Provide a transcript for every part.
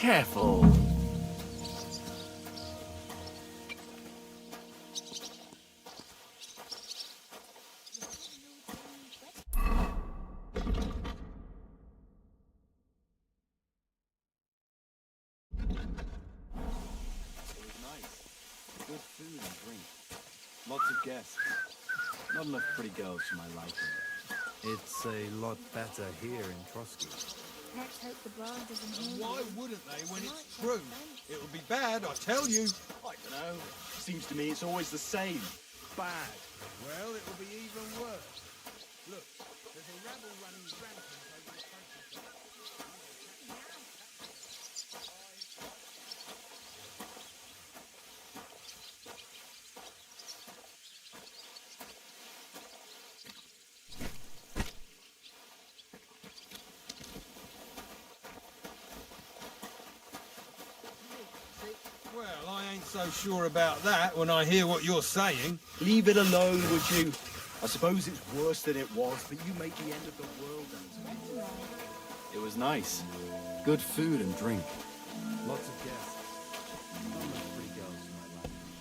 Careful. Good food and drink. Lots of guests. Not enough pretty girls for my liking. It's a lot better here in Trotsky. Let's hope the bride doesn't hear Why you. wouldn't they when it's true? It'll be bad, I tell you. I don't know. Seems to me it's always the same. Bad. Well, it'll be even worse. Look, there's a rabble running rampant over the countryside. Well, I ain't so sure about that when I hear what you're saying. Leave it alone, would you? I suppose it's worse than it was, but you made the end of the world, Anthony. It was nice. Good food and drink. Lots of guests. Not enough pretty girls for my liking.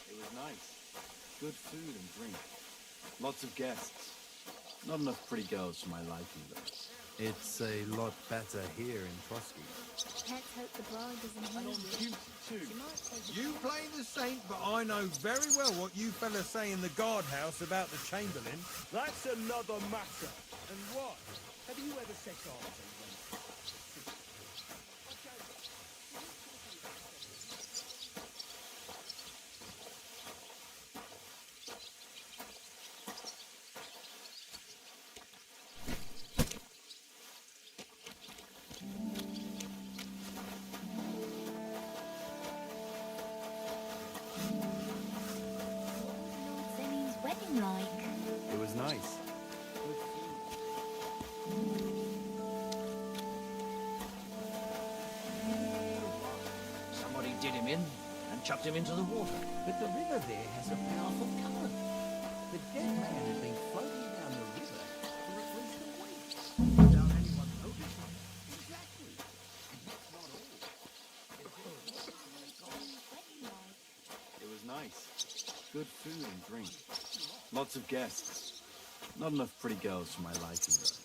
It was nice. Good food and drink. Lots of guests. Not enough pretty girls for my liking, though. It's a lot better here in Trotsky. Let's hope the bride doesn't hear And on you. duty, too. She might take a You play the saint, but I know very well what you fellas say in the guardhouse about the Chamberlain. That's another matter. And what? Have you ever set eyes on one? Feni's wedding like? It was nice. Somebody did him in and chucked him into the water. But the river there has a powerful current. The dead man had been floating down the river for at least a week without anyone noticing. Exactly. And that's not all. It was nice. Good food and drink. Lots of guests. Not enough pretty girls for my liking, though.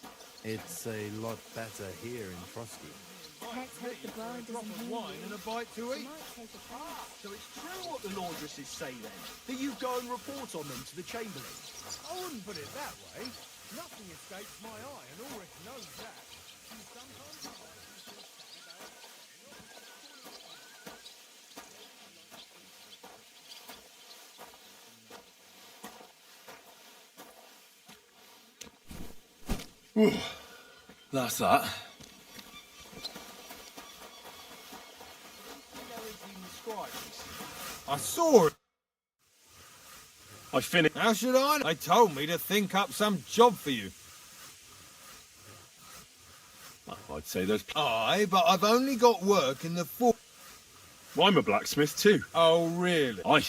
It's a lot better here in Trotsky. Let's hope the bride Drop doesn't of hear wine and you. a bite to She eat. might take a place. So it's true what the laundresses say then, that you go and report on them to the Chamberlain. I wouldn't put it that way. Nothing escapes my eye, and Ulrich knows that. And sometimes That's that. I saw it. I finished. How should I? They told me to think up some job for you. I'd say there's. Aye, but I've only got work in the fort. Well, I'm a blacksmith too. Oh, really? Aye.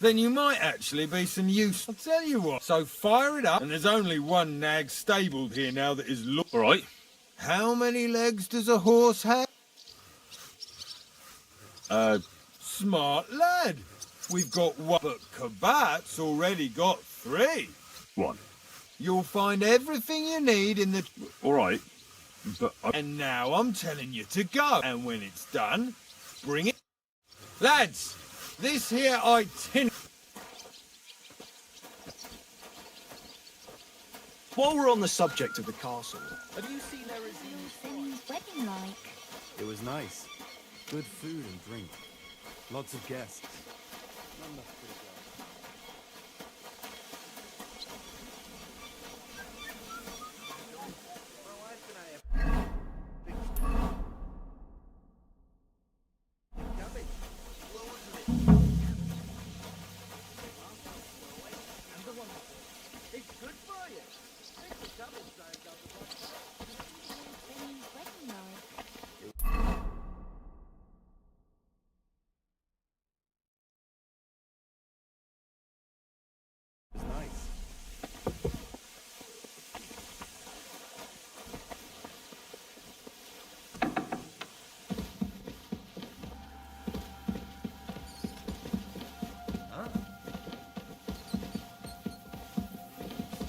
Then you might actually be some use. I'll tell you what. So fire it up, and there's only one nag stabled here now that is All right. How many legs does a horse have? Smart lad. We've got one, but Kabat's already got 3. One. You'll find everything you need in the... All right. But And now I'm telling you to go. And when it's done, bring it... Lads, this here itinerary... While we're on the subject of the castle, have you seen there is Feni's wedding like? It was nice. Good food and drink. Lots of guests. None of pretty girls. It's good for you. Think the cabbage drives out the bottom. Benny's wedding like. It's nice.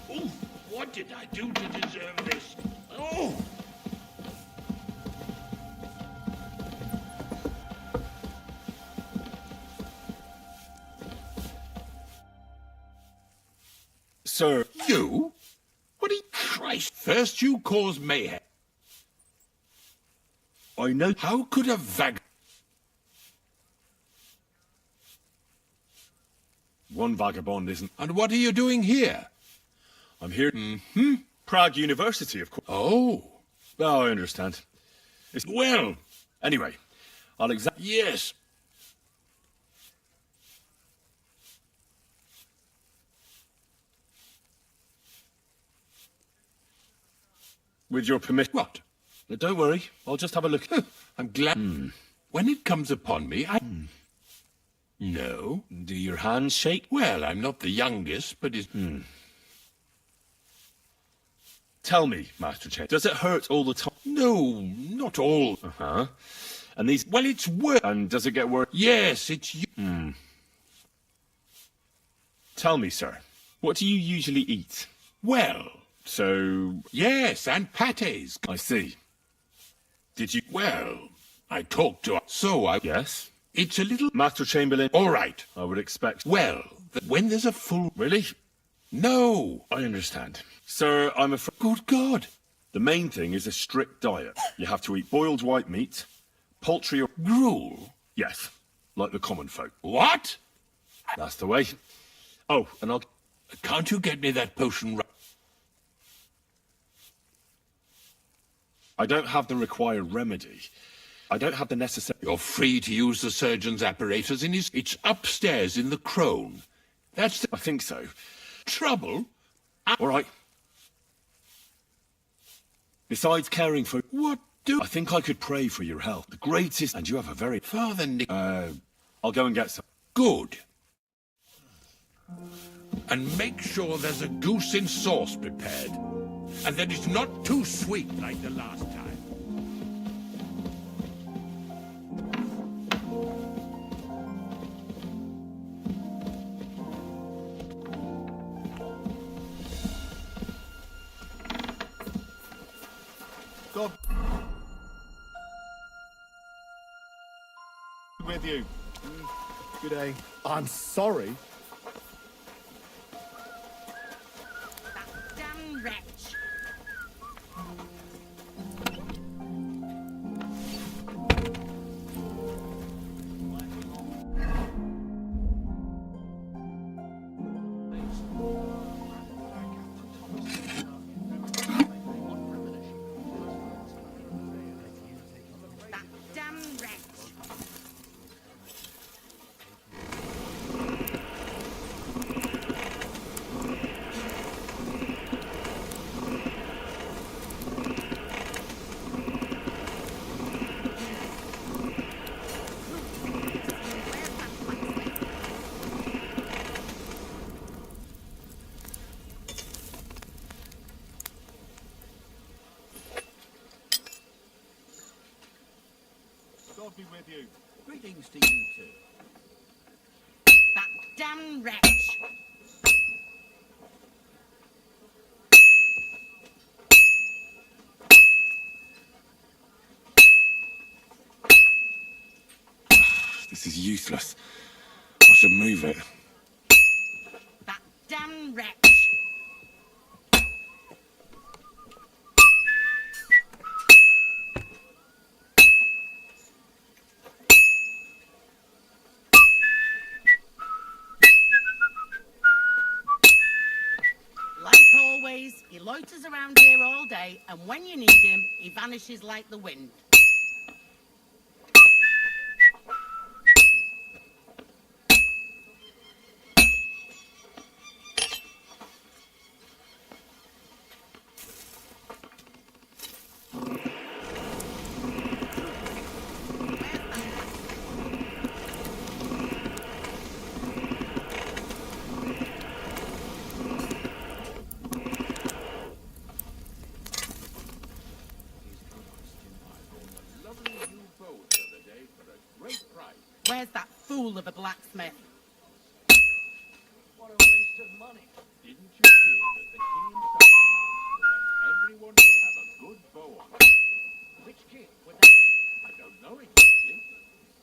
Oof! What did I do to deserve this? Oh! Sir, You? What in Christ? First you cause mayhem. I know. How could a One vagabond isn't. And what are you doing here? I'm here. Prague University, of course. Oh. Oh, I understand. Well, Anyway, I'll examine. yes. With your permission. What? Don't worry. I'll just have a look. I'm glad. When it comes upon me, I... No. Do your hands shake? Well, I'm not the youngest, but it's... Tell me, Master Chen, does it hurt all the time? No, not all. Uh-huh. And these... Well, it's worse. And does it get worse? Yes, it's you. Tell me, sir, what do you usually eat? Well, So, yes, and pâtés. I see. Did you... Well, I talked to her. So I... Yes? It's a little... Master Chamberlain? All right. I would expect... Well, when there's a full... Really? No. I understand. Sir, I'm afraid... Good God. The main thing is a strict diet. You have to eat boiled white meat, poultry or... Gruel. Yes, like the common folk. What? That's the way. Oh, and I'll... Can't you get me that potion right? I don't have the required remedy. I don't have the necessary... You're free to use the surgeon's apparatus in his... It's upstairs in the crone. That's the I think so. trouble. All right. Besides caring for... What do... I think I could pray for your health. The greatest... And you have a very... Father Nick... I'll go and get some. Good. And make sure there's a goose in sauce prepared. And that it's not too sweet like the last time. God with you. Good day. I'm sorry. Damn wretch. That damn wretch. God be with you. Greetings to you too. That damn wretch. This is useless. I should move it. That damn wretch. is, he loiters around here all day, and when you need him, he vanishes like the wind. Lovely new bow the other day for a great price. Where's that fool of a blacksmith? What a waste of money. Didn't you hear that the king himself announced that everyone will have a good bow on? Which king would that be? I don't know exactly,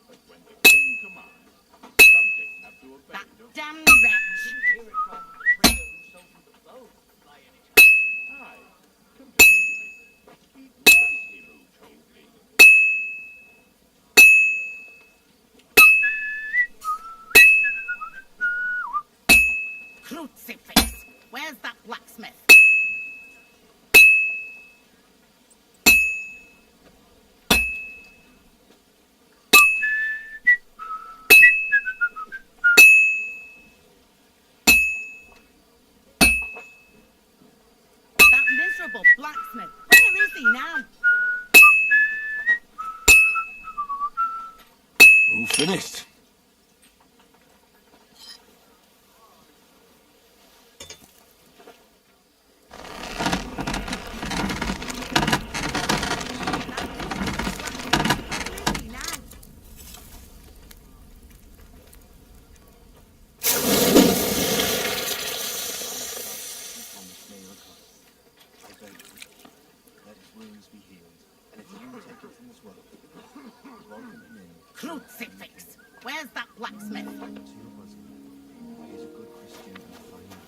but when the king commands, subjects have to obey. That Don't damn wretch! Hear it from the trader who sold you the bow, by any chance. Aye, come to think of it, it was him who told me. Crucifix! Where's that blacksmith? That miserable blacksmith! Where is he now? All finished. Where is he now? Promise me I beg you, let his wounds be healed, and if you take it from this world, welcome him in Crucifix! Where's that blacksmith? to your bosom. He is a good Christian and a fine man.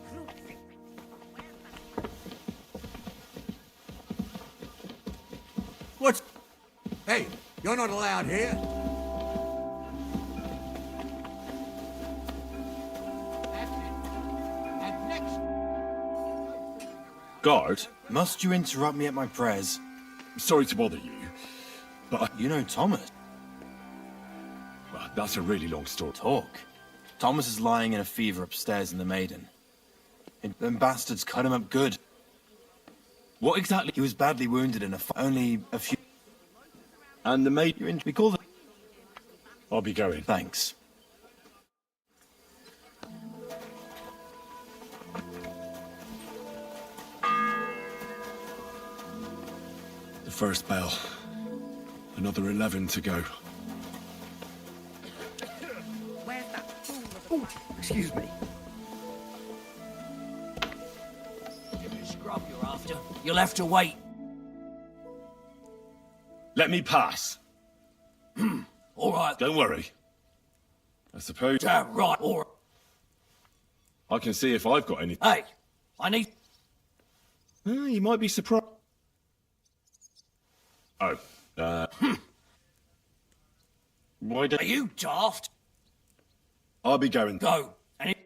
Crucifix! Where's that? What? Hey, you're not allowed here. And next, Guard, must you interrupt me at my prayers? Sorry to bother you, but You know Thomas. well, that's a really long story. Talk. Thomas is lying in a fever upstairs in the Maiden. And them bastards cut him up good. What exactly? He was badly wounded in a fight. Only a few. And the maid. You're in. We call them. I'll be going. Thanks. The first bell. Another 11 to go. Where's that fool of a excuse me. Give me a scrub you're after. You'll have to wait. Let me pass. All right. Don't worry. I suppose Damn right. All right. I can see if I've got any. Hey, I need. You might be surprised. Oh, why don't Are you daft? I'll be going? Go. And it...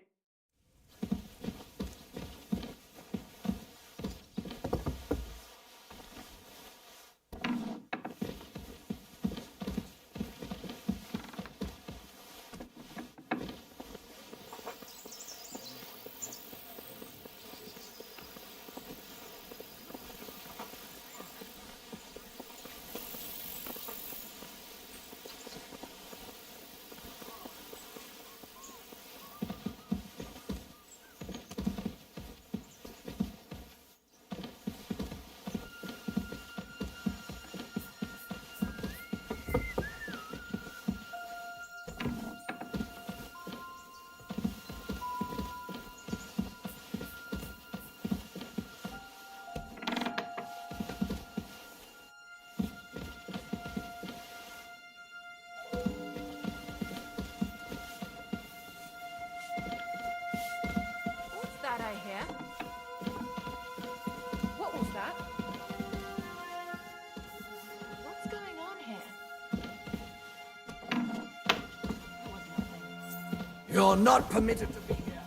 You're not permitted to be here.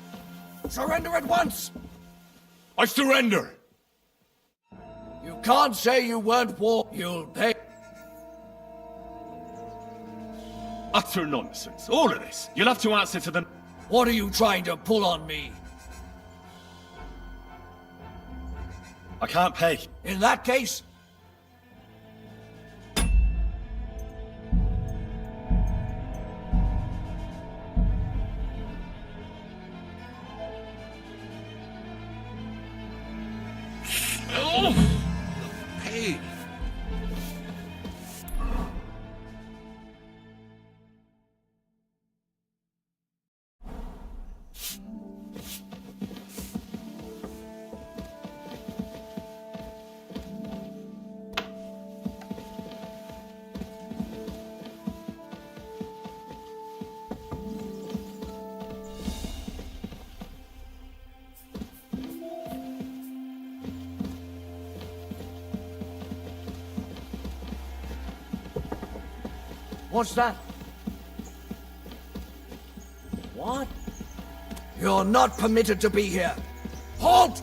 Surrender at once! I surrender! You can't say you weren't warned. You'll pay. Utter nonsense. All of this. You'll have to answer to them. What are you trying to pull on me? I can't pay. In that case, Oh! The pain! what's that? What? You're not permitted to be here. Halt!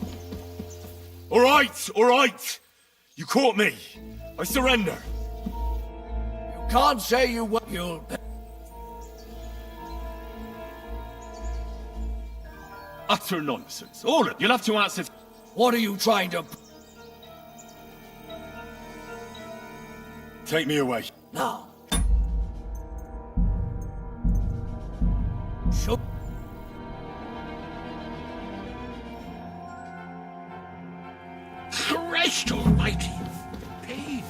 All right, all right. You caught me. I surrender. You can't say you were. You'll pay. Utter nonsense. All of it. You'll have to answer. What are you trying to... Take me away. Now. Show. Christ almighty! Pain!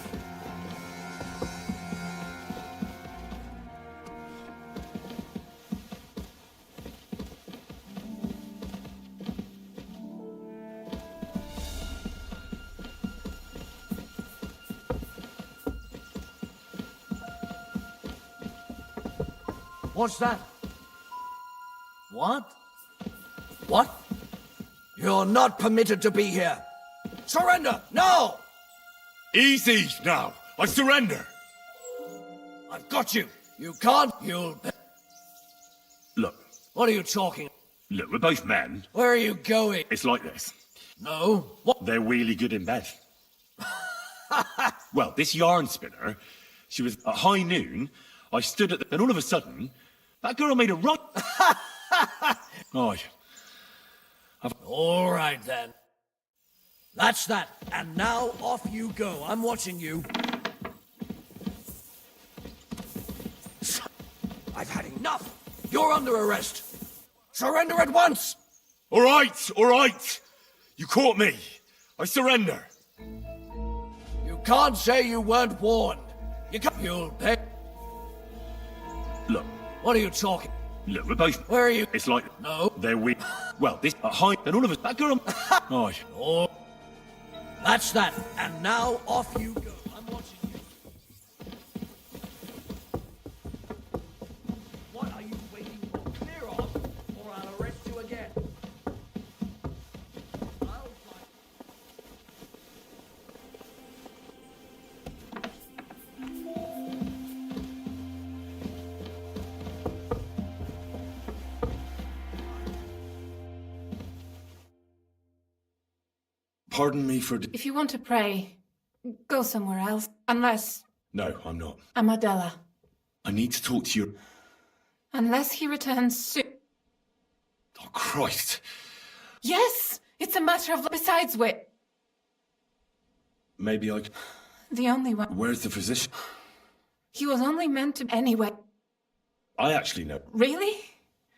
What's that? What? What? You're not permitted to be here. Surrender! No! Easy now. I surrender. I've got you. You can't. You'll pay. Look, What are you talking? look, we're both men. Where are you going? It's like this. No. What? They're really good in bed. Well, this yarn spinner, she was at high noon. I stood at the, and all of a sudden, that girl made a run. Oh, All right then. That's that. And now off you go. I'm watching you. I've had enough. You're under arrest. Surrender at once. all right, all right. You caught me. I surrender. You can't say you weren't warned. You can't. You'll pay. Look, What are you talking? look, we're both. Where are you? It's like No. they're weak. Well, this at high, and all of us. That girl. Oh, Oh. That's that. And now off you go. I'm watching you. What are you waiting for? Clear off, or I'll arrest you again. I'll find. pardon me for. If you want to pray, go somewhere else. Unless No, I'm not. I'm Adela. I need to talk to you. Unless he returns soon. Oh, Christ. Yes! It's a matter of... Besides which, Maybe I. the only one. Where's the physician? He was only meant to... Anyway. I actually know. Really?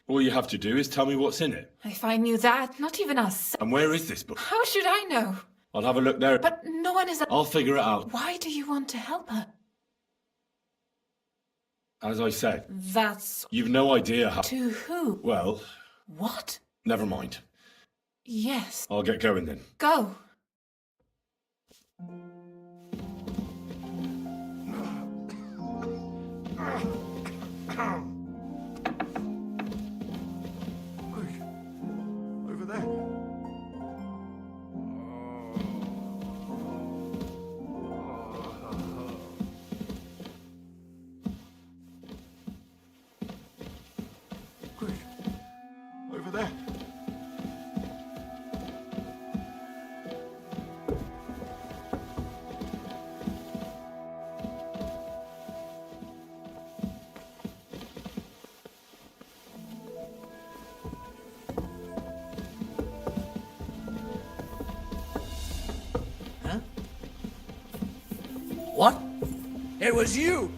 All you have to do is tell me what's in it. If I knew that, not even us. And where is this book? How should I know? I'll have a look there. But no one is... I'll figure it out. Why do you want to help her? As I said, That's... you've no idea how. To who? Well, What? never mind. Yes. I'll get going then. Go. Over there. Quick, It was you!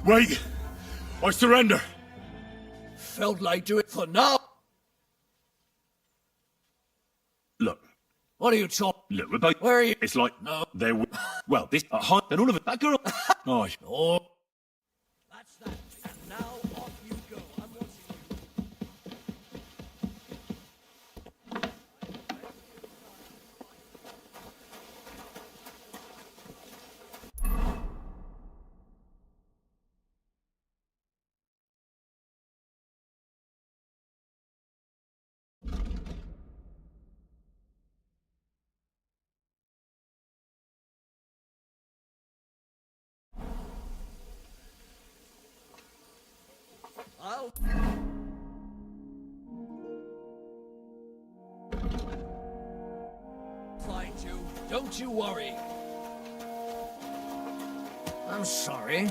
Wait! I surrender! Felt like doing it for now. Look, What are you talking? look, we're both... Where are you? It's like... No. There we... Well, this... Hi, and all of it... That girl... Oh, Oh. That's that. And now off you go. I'm watching you. I'll... find you. Don't you worry. I'm sorry.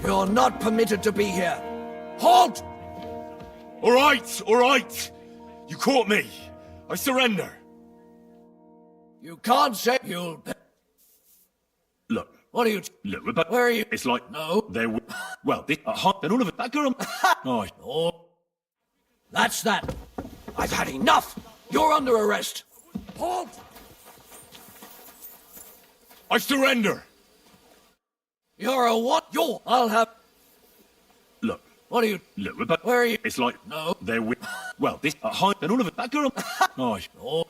You're not permitted to be here. Halt! all right, all right! You caught me. I surrender. You can't say you'll... Look, What are you... look, we're both... Where are you? It's like... No. There we... Well, this... Hi, and all of it... That girl... Oh, Oh. That's that. I've had enough. You're under arrest. Halt! I surrender! You're a what? You're... I'll have... Look, What are you... look, we're both... Where are you? It's like... No. There we... Well, this... Hi, and all of it... That girl... Oh, Oh.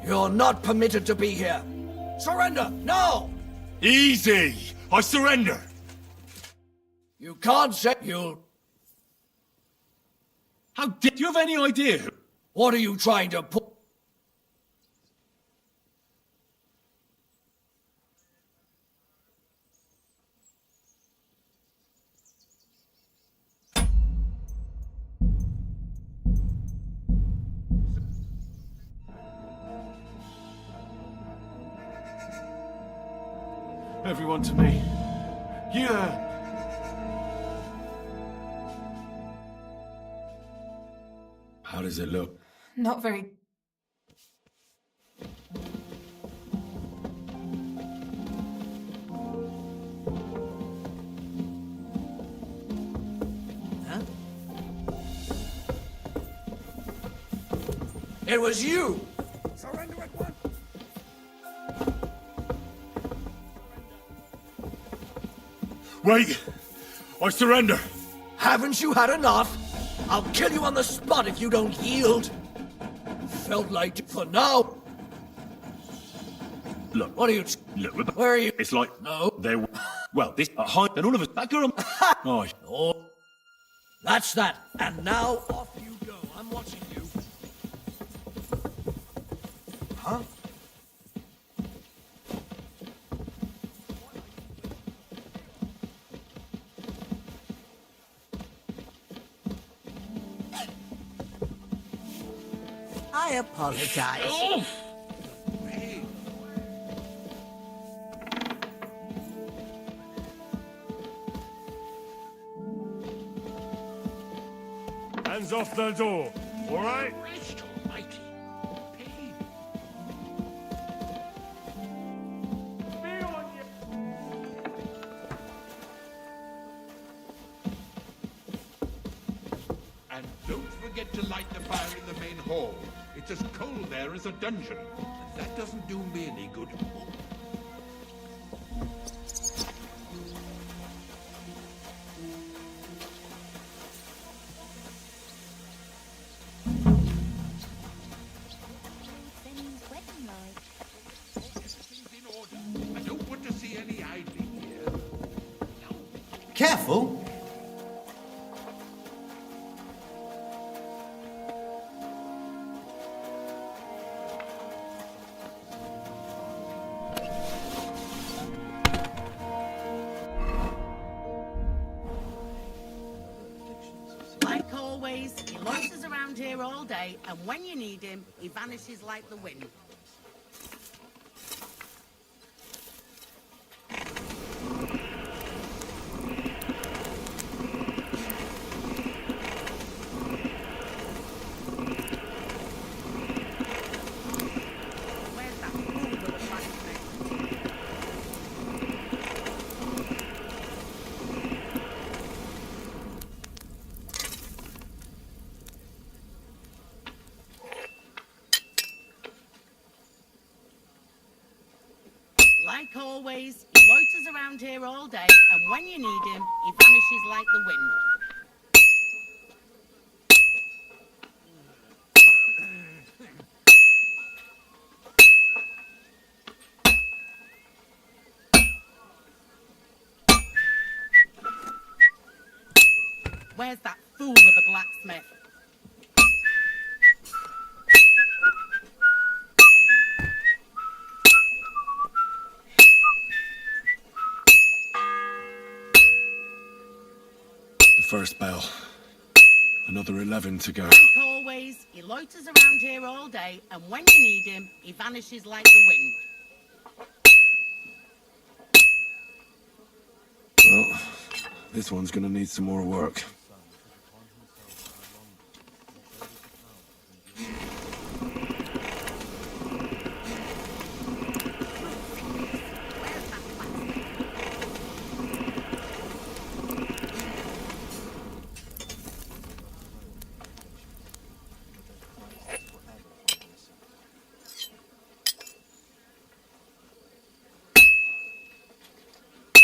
You're not permitted to be here. Surrender, now! Easy! I surrender! You can't say you'll... How did you have any idea? What are you trying to put... Everyone to me. Yeah! How does it look? Not very. It was you! Surrender at once! Wait! I surrender! Haven't you had enough? I'll kill you on the spot if you don't yield. Felt like it for now. Look, What are you... look, we're... Where are you? It's like... No. There... Well, this... Hi, and all of us... That girl... Oh, Oh. That's that. And now off you go. I'm watching you. Huh? I apologize. hands off the door, all right? Christ almighty. Pain. And don't forget to light the fire in the main hall. It's as cold there as a dungeon. And that doesn't do me any good. Benny's wedding night. Everything's in order. I don't want to see any idling here. Careful! Like always, he loiters around here all day, and when you need him, he vanishes like the wind. Where's that fool with the blacksmith? Like always, he loiters around here all day, and when you need him, he vanishes like the wind. Where's that fool of a blacksmith? The first bell. Another 11 to go. Like always, he loiters around here all day, and when you need him, he vanishes like the wind. Well, this one's gonna need some more work. Where's that blacksmith?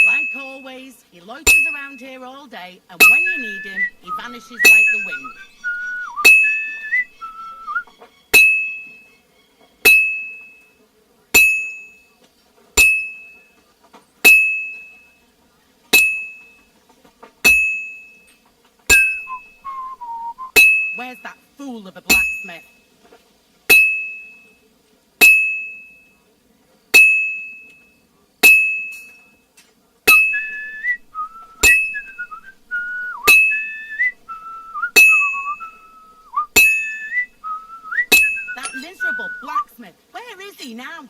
Like always, he loiters around here all day, and when you need him, he vanishes like the wind. Where's that fool of a blacksmith? That miserable blacksmith. Where is he now?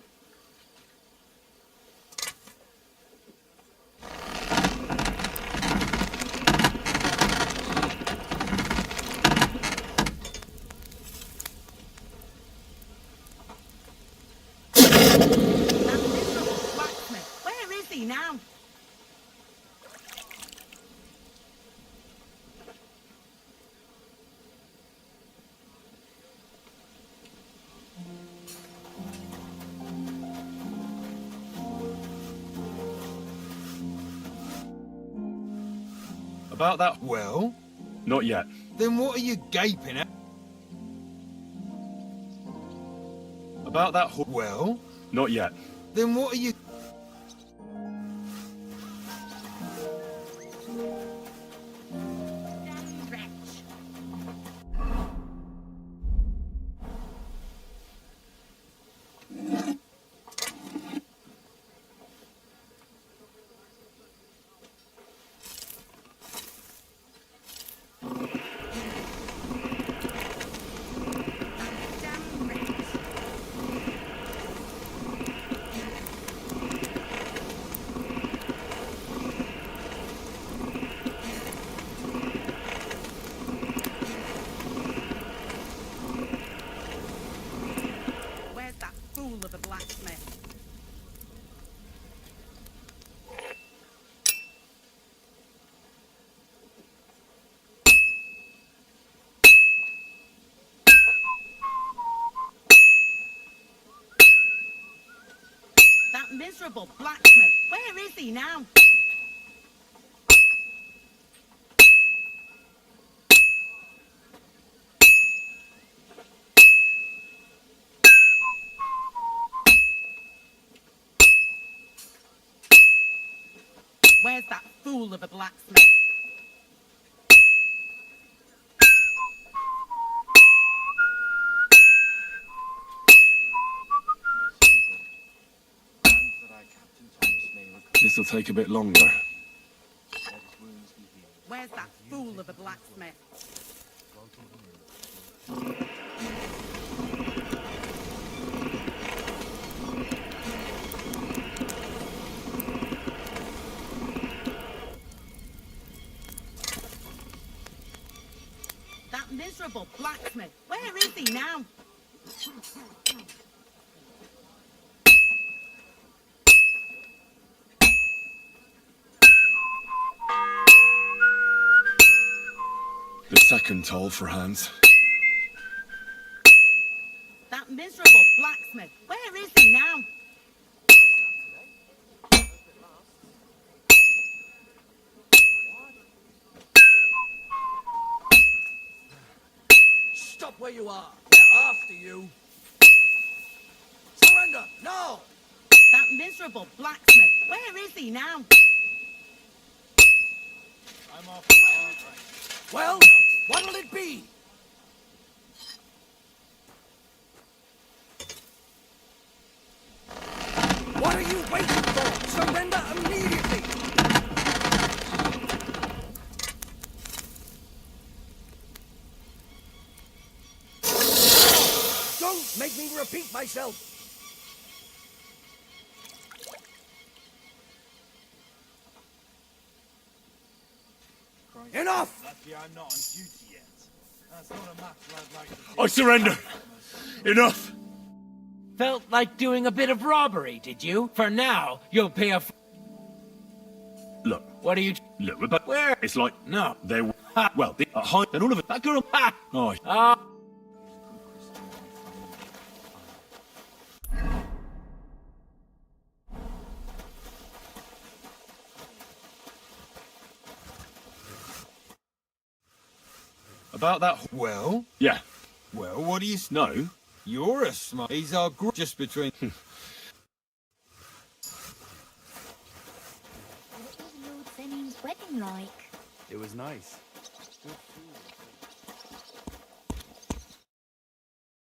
That miserable blacksmith. Where is he now? About that. Well, Not yet. then what are you gaping at? About that. Well, Not yet. then what are you... Damn wretch. Damn wretch. That miserable blacksmith. Where is he now? Where's that fool of a blacksmith? This'll take a bit longer. Where's that fool of a blacksmith? That miserable blacksmith. Where is he now? The second toll for Hans. That miserable blacksmith. Where is he now? Stop where you are. They're after you. Surrender, now! That miserable blacksmith. Where is he now? I'm off now, aren't I? Well, what'll it be? What are you waiting for? Surrender immediately! Don't make me repeat myself! Enough! Lucky I'm not on duty yet. That's not a match I'd like to see. I surrender! Enough! Felt like doing a bit of robbery, did you? For now, you'll pay a... Look, What are you... look, but Where? it's like No. they were well, they high and all of it. That girl. Ha! Oh, Ah! about that. Well, Yeah. what do you... No. You're a smart... He's our just between... What was Lord Fenning's wedding like? It was nice.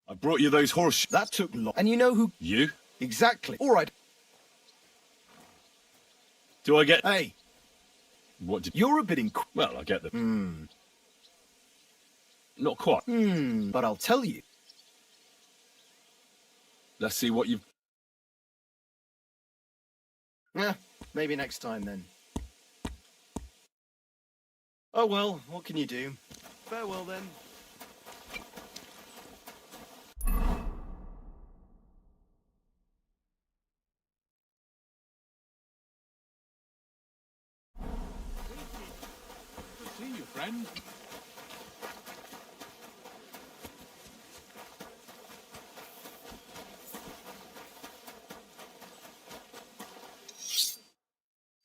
I brought you those horse. That took long. And you know who... You? Exactly. All right. Do I get? Hey, What did? you're a bit Well, I get the. Hmm. Not quite. But I'll tell you. Let's see what you've. Yeah, maybe next time then. Oh well, what can you do? Farewell then. See you, friend.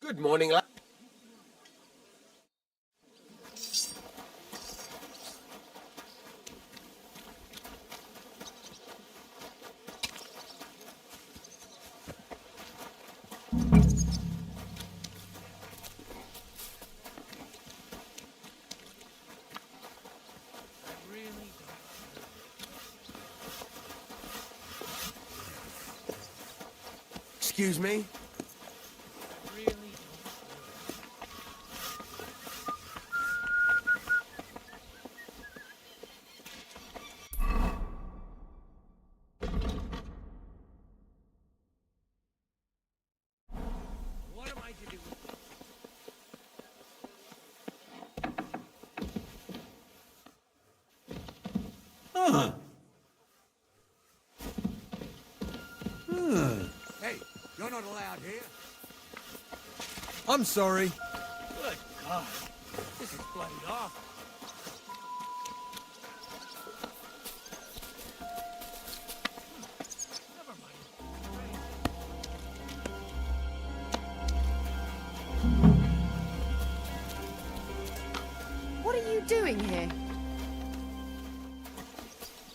Good morning, lad. Excuse me? What am I to do? Hey, you're not allowed here. I'm sorry. Good God. This is bloody awful. Never mind. are you doing here?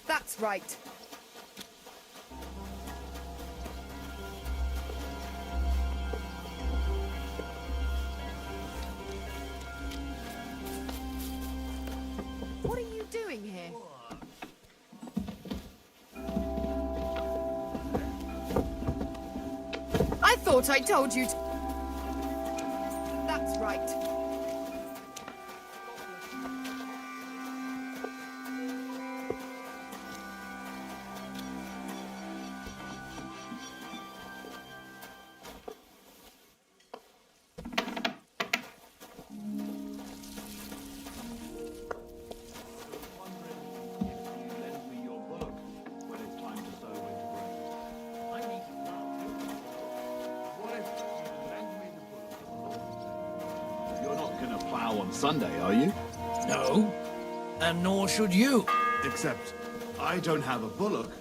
That's right. What are you doing here? I thought I told you to... That's right. You're not gonna plough on Sunday, are you? No, and nor should you. Except, I don't have a bullock.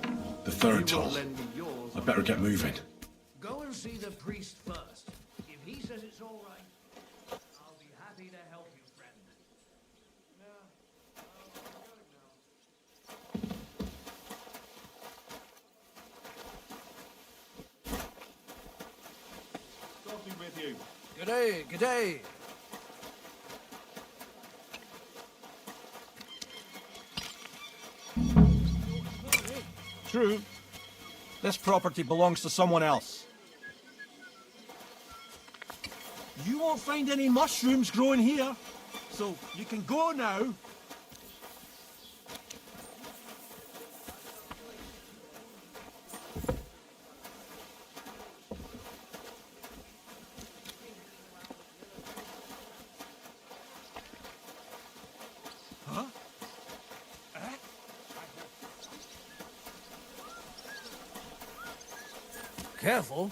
The third You will toll. lend me yours. I better get moving. Go and see the priest first. If he says it's all right, I'll be happy to help you, friend. Coffee with you. G'day, g'day. True. This property belongs to someone else. You won't find any mushrooms growing here, so you can go now. Huh? Careful.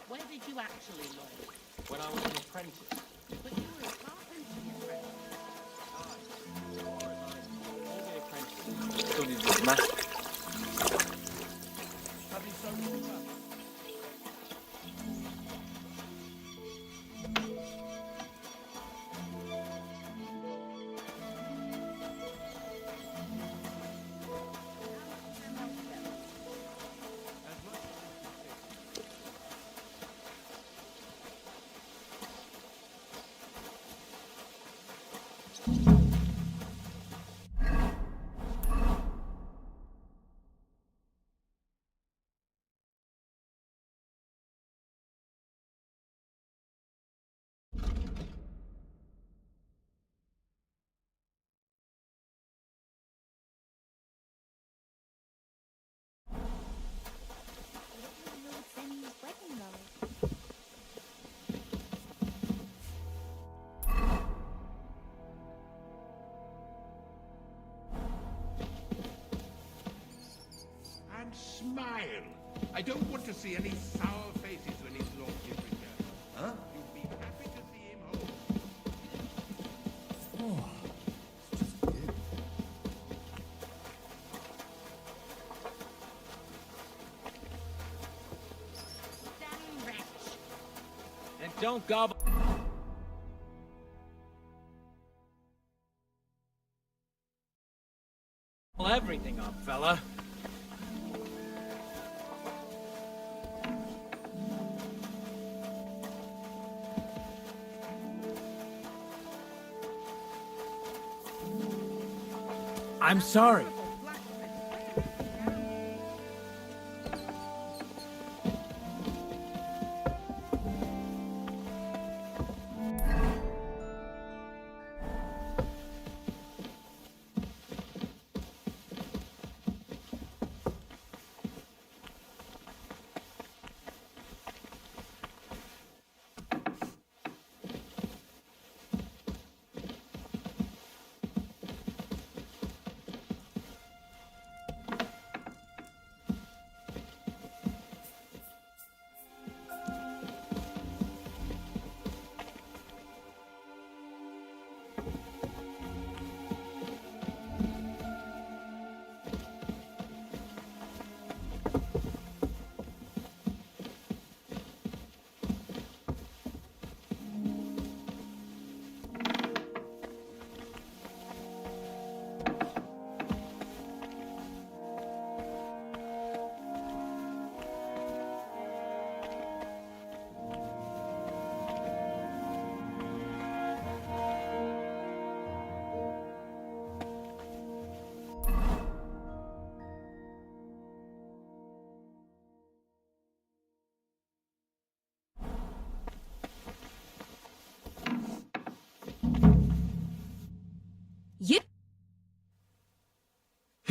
Where did you actually learn? When I was an apprentice. But you were a carpenter, you friend. Studied with math. Lord Fenning's wedding rite. And smile. I don't want to see any sour faces when his lordship returns. Huh? You'll be happy to see him home. Damn wretch. And don't gobble. Everything up, fella. I'm sorry.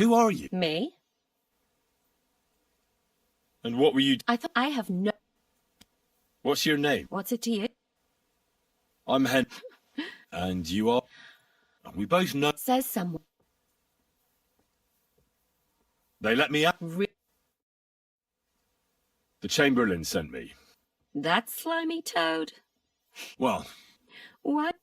Who are you? Me? And what were you... I thought I have no... What's your name? What's it to you? I'm Hen. And you are... We both know... Says someone. They let me out. The Chamberlain sent me. That slimy toad? Well... What?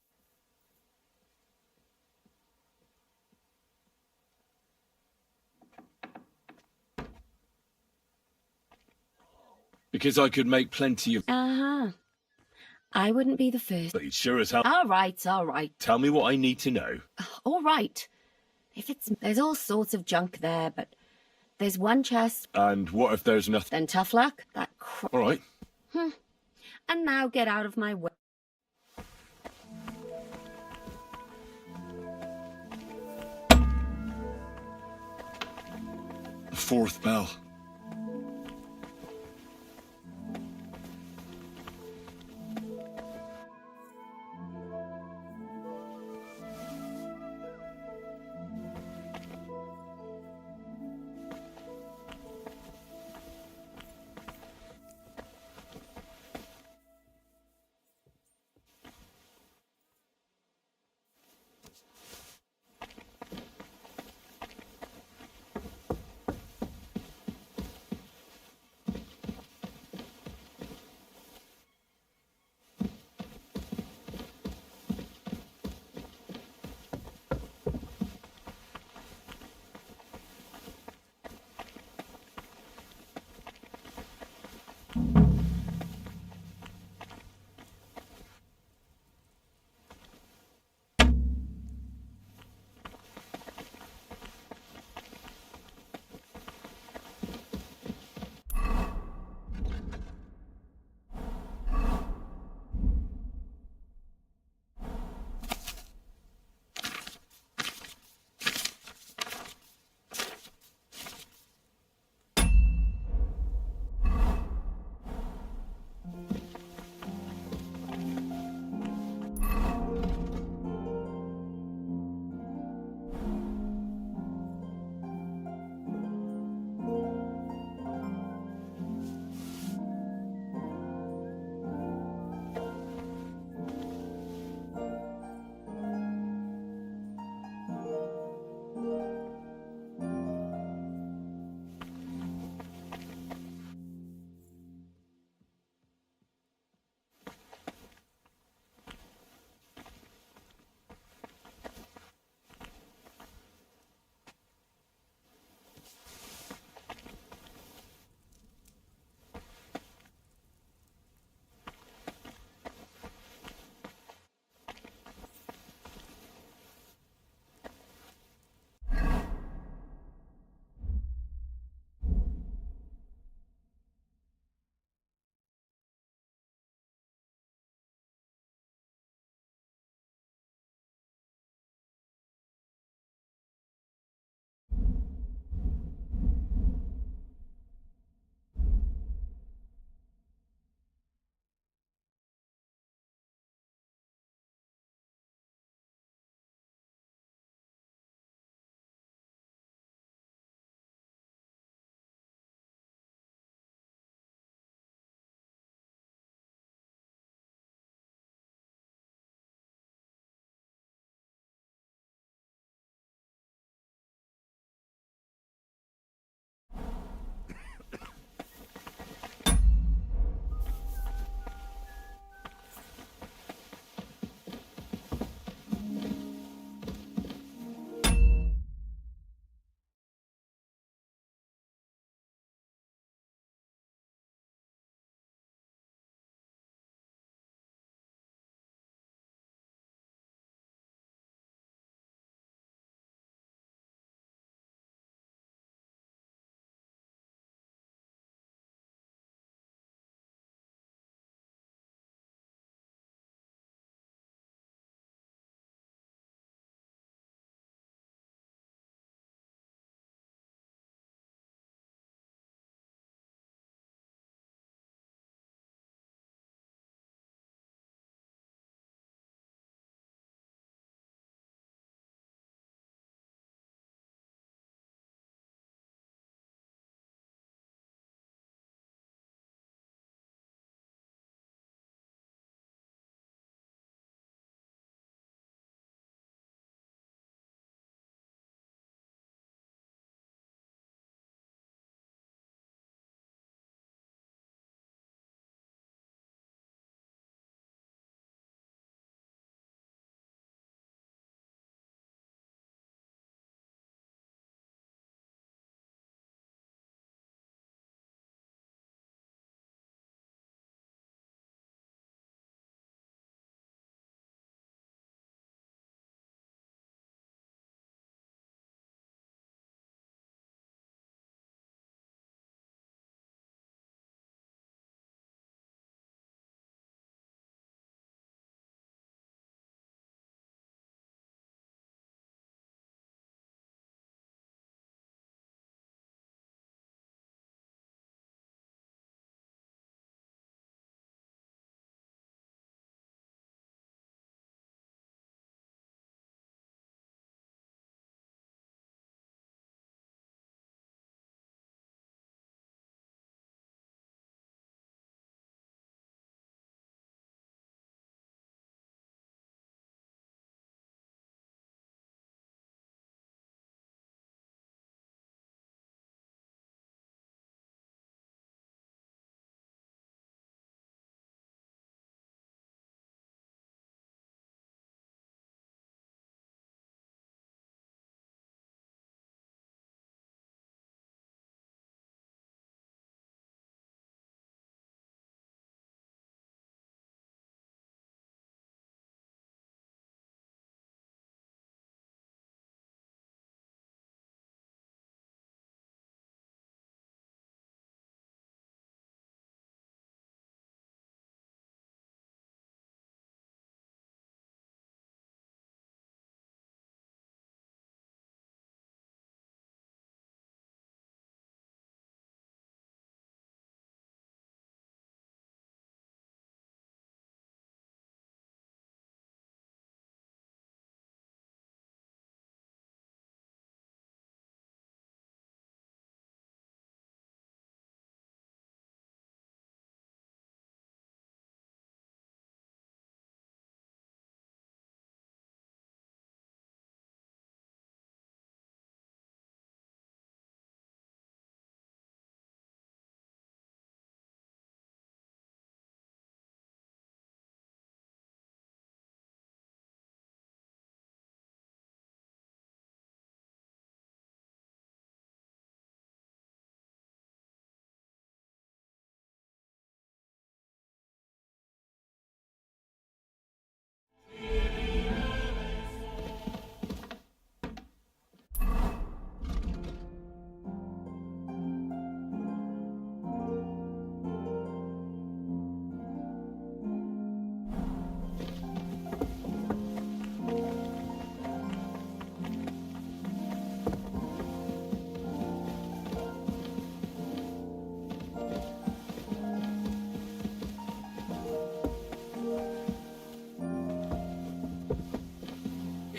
Because I could make plenty of... Uh-huh. I wouldn't be the first. But sure as hell... All right, all right. Tell me what I need to know. All right. If it's... There's all sorts of junk there, but there's one chest. And what if there's nothing? Then tough luck. That All right. And now get out of my way. The fourth bell.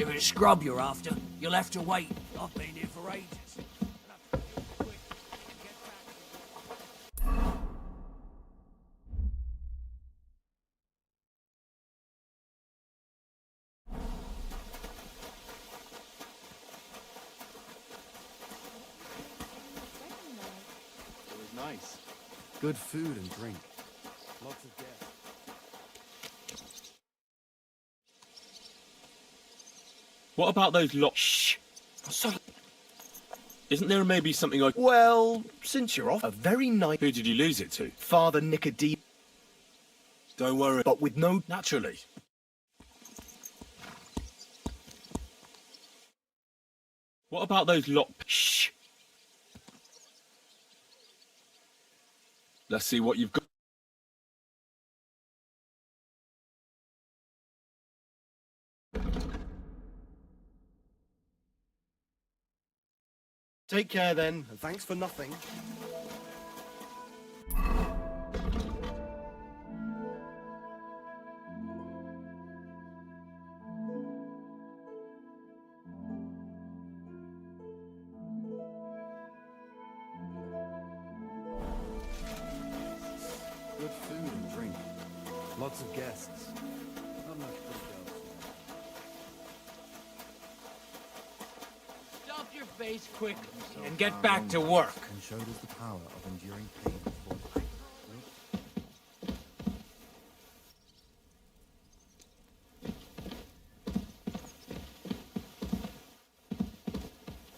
If it's scrub you're after, you'll have to wait. I've been here for ages. It was nice. Good food and drink. Lots of guests. What about those lots? Shh. Isn't there maybe something I... Well, since you're off, a very nice... Who did you lose it to? Father Nicodemus. Don't worry. But with no... Naturally. What about those lot... Shh. Let's see what you've got. Take care then, and thanks for nothing. Good food and drink. Lots of guests. Not much pretty girls. Stop your face quick and get back to work. And showed us the power of enduring pain before life.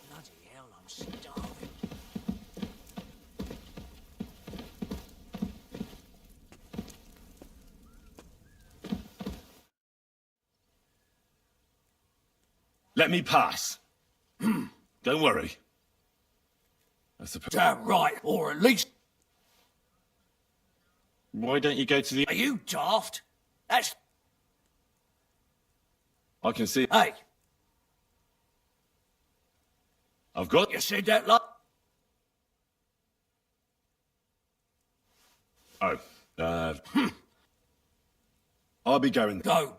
Bloody hell, I'm starving. Let me pass. Don't worry. I suppose... Damn right, or at least... Why don't you go to the... Are you daft? That's... I can see... Hey, I've got... you said that like... Oh, I'll be going... Go.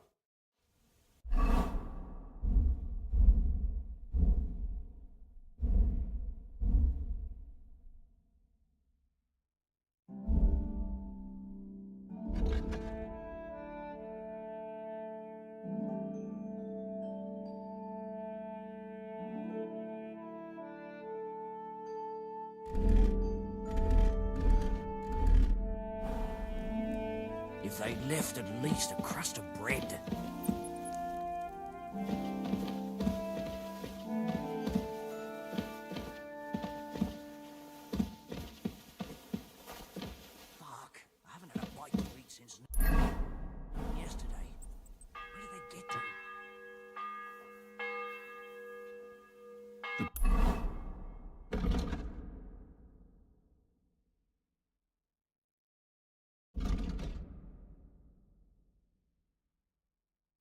If they'd left at least a crust of bread. Fuck, I haven't had a bite to eat since yesterday. Where did they get to?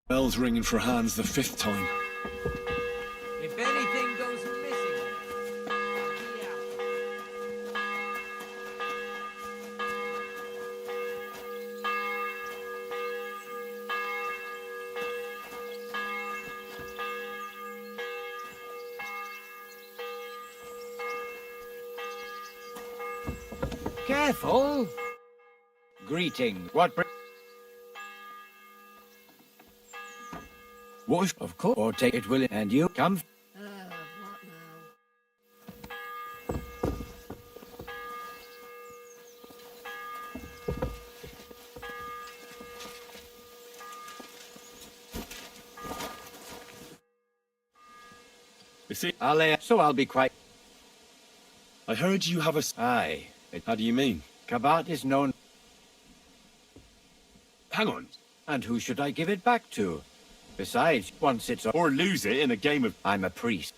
Bell's ringing for hands the 5th time. If anything goes missing, I'll be out. Careful. Greeting. What? What? Of course. Or take it, will it? And you come. What now? You see, I'll be quite. I heard you have a... Aye. How do you mean? Kabat is known. Hang on. And who should I give it back to? Besides, once it's... Or lose it in a game of... I'm a priest.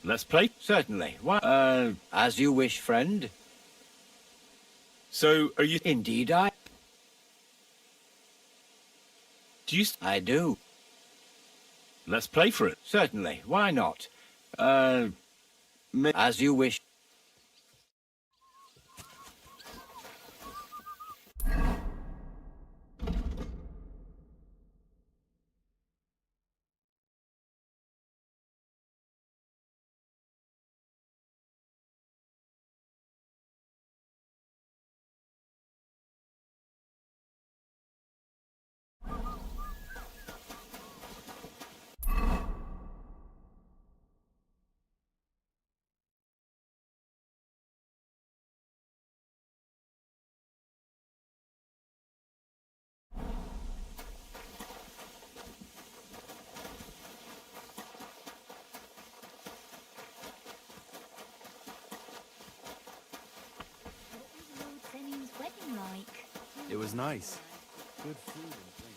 Let's play? Certainly. Why? As you wish, friend. So, are you... Indeed, I... Do you... I do. Let's play for it. Certainly. Why not? As you wish. It was nice. Good food and drink.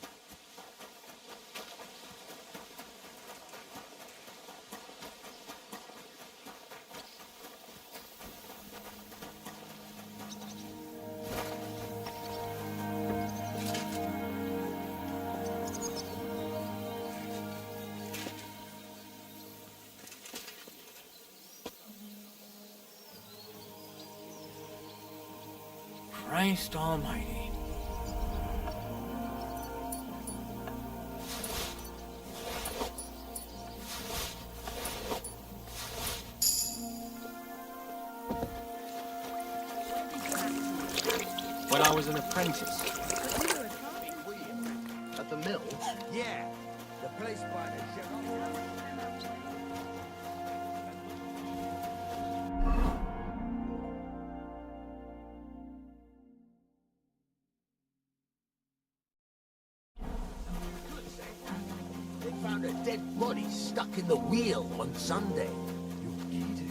Christ almighty. When I was an apprentice. At the mill? Yeah, the place by the sheriff. They found a dead body stuck in the wheel on Sunday. You're kidding.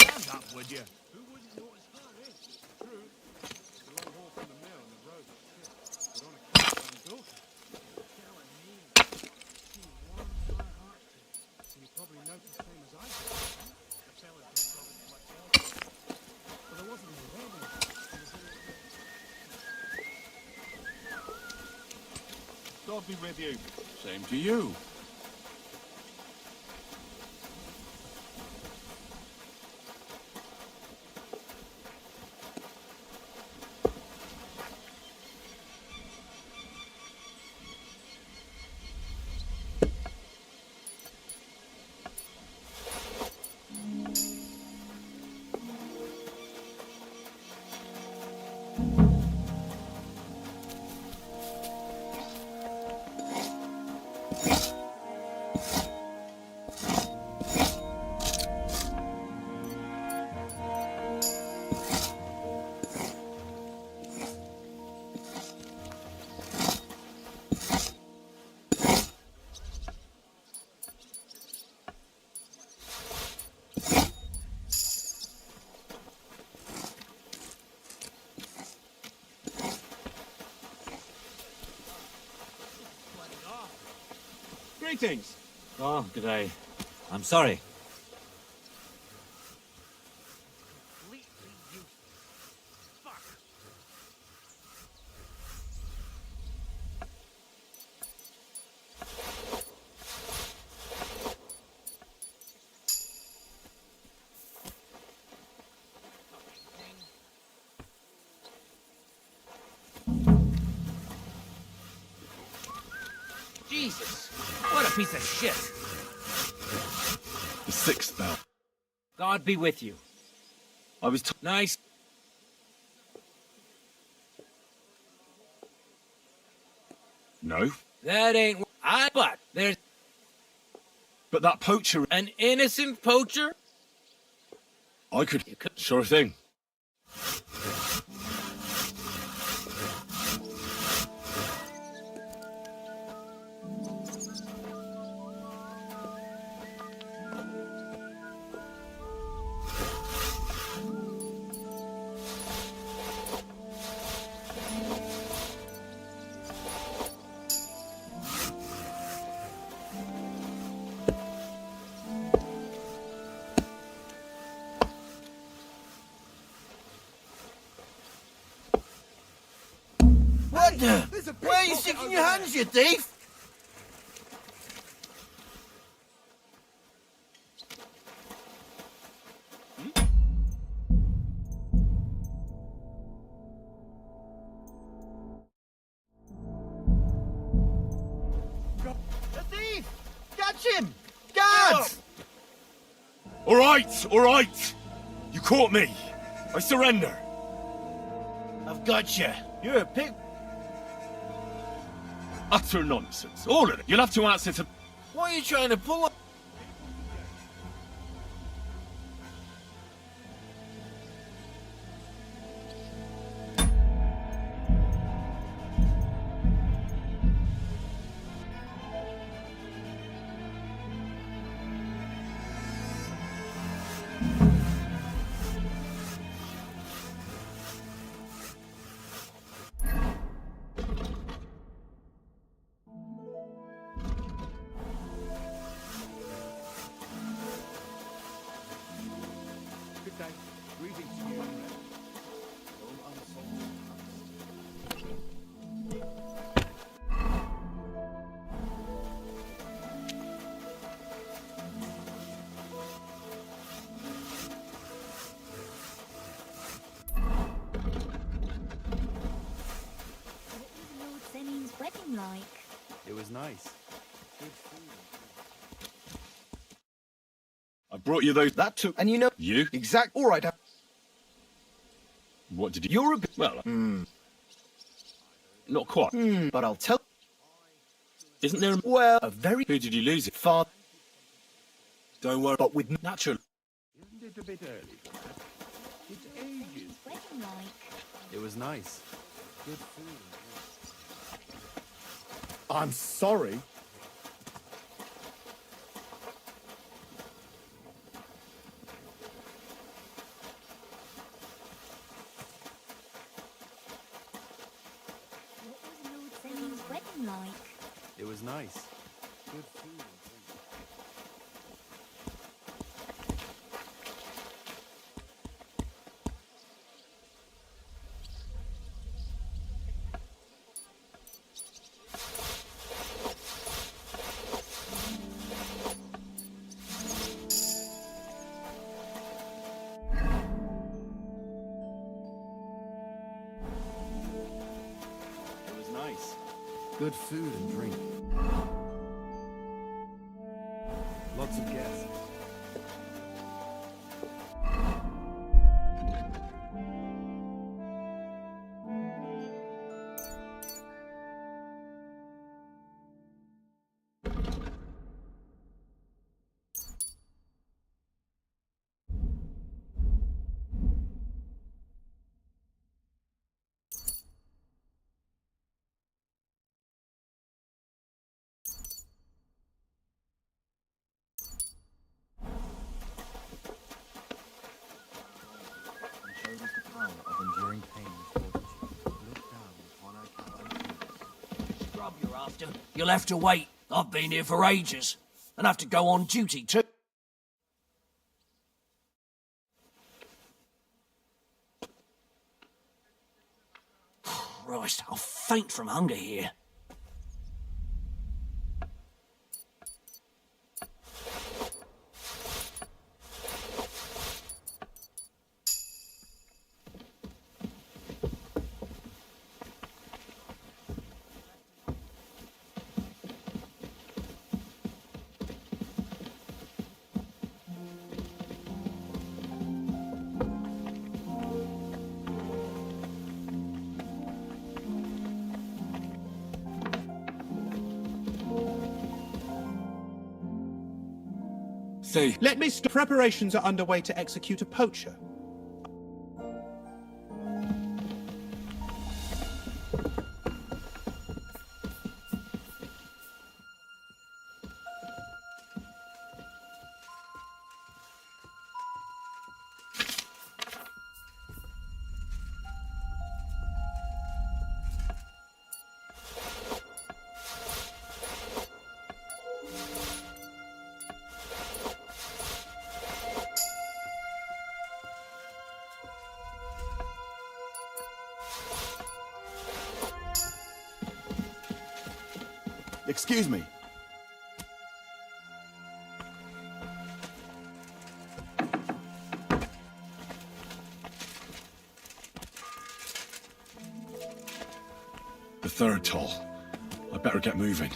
Stand up, would you? Who wouldn't notice that, eh? True. It's a long haul from the mill and the road. But on a caravan daughter. Telling me. She warms my heart to. So you probably noticed the same as I did. The fellas didn't probably much else. But there wasn't any wedding. God be with you. Same to you. Greetings. Oh, good day. I'm sorry. Jesus, what a piece of shit. The sixth bell. God be with you. I was Nice. No. That ain't but there's But that poacher... an innocent poacher? I could... Sure thing. What the? Where are you sticking your hands, you thief? Catch him! Guards! All right, all right. You caught me. I surrender. I've got you. You're a pig. Utter nonsense. All of it. You'll have to answer to... What are you trying to pull up? Good day. Greetings to you, young man. All unsalted What was Lord Senin's wedding like? It was nice. I brought you those... That too. And you know... You? Exact. All right. What did you... You're a bit... Well, not quite. But I'll tell... Isn't there... Well, a very... Who did you lose it? Far... Don't worry. But with... Natural. Isn't it a bit early for that? It's ages. Wedding like? It was nice. Good food. I'm sorry. What was Lord Senin's wedding like? It was nice. Good food. It was nice. Good food and drink. Lots of guests. Showed us the power of enduring pain and fortitude. Look down upon our coward. Scrub you're after. You'll have to wait. I've been here for ages. And have to go on duty too. Christ, I'll faint from hunger here. Say... Let me stop. Preparations are underway to execute a poacher. Excuse me. The third toll. I better get moving.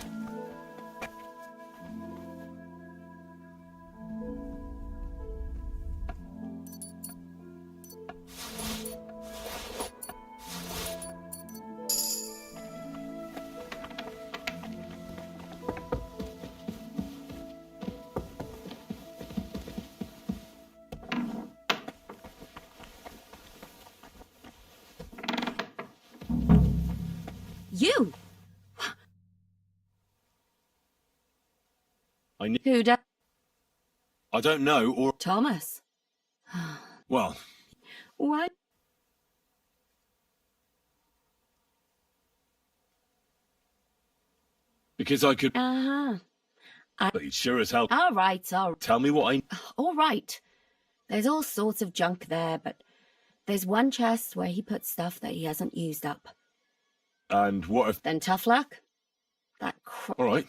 You? Who does? I don't know, or... Thomas. Well, What? because I could... Uh-huh. But he'd sure as hell... All right. Tell me what I... All right. There's all sorts of junk there, but there's one chest where he puts stuff that he hasn't used up. And what if... Then tough luck. All right.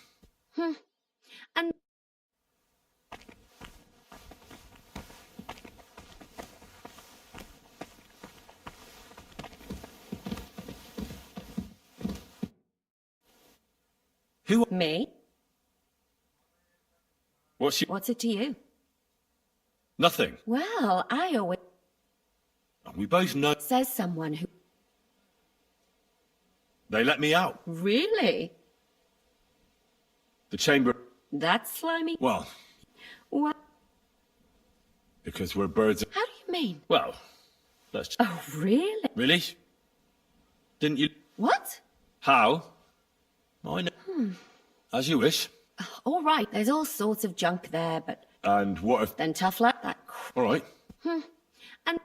And... Who? Me? What's it to you? Nothing. Well, I always... We both know... Says someone who... They let me out. Really? The chamber... That's slimy? Well, What? because we're birds... How do you mean? Well, let's... Oh, really? Really? Didn't you... What? How? I know. As you wish. All right. There's all sorts of junk there, but... And what if... Then tough luck. All right. And...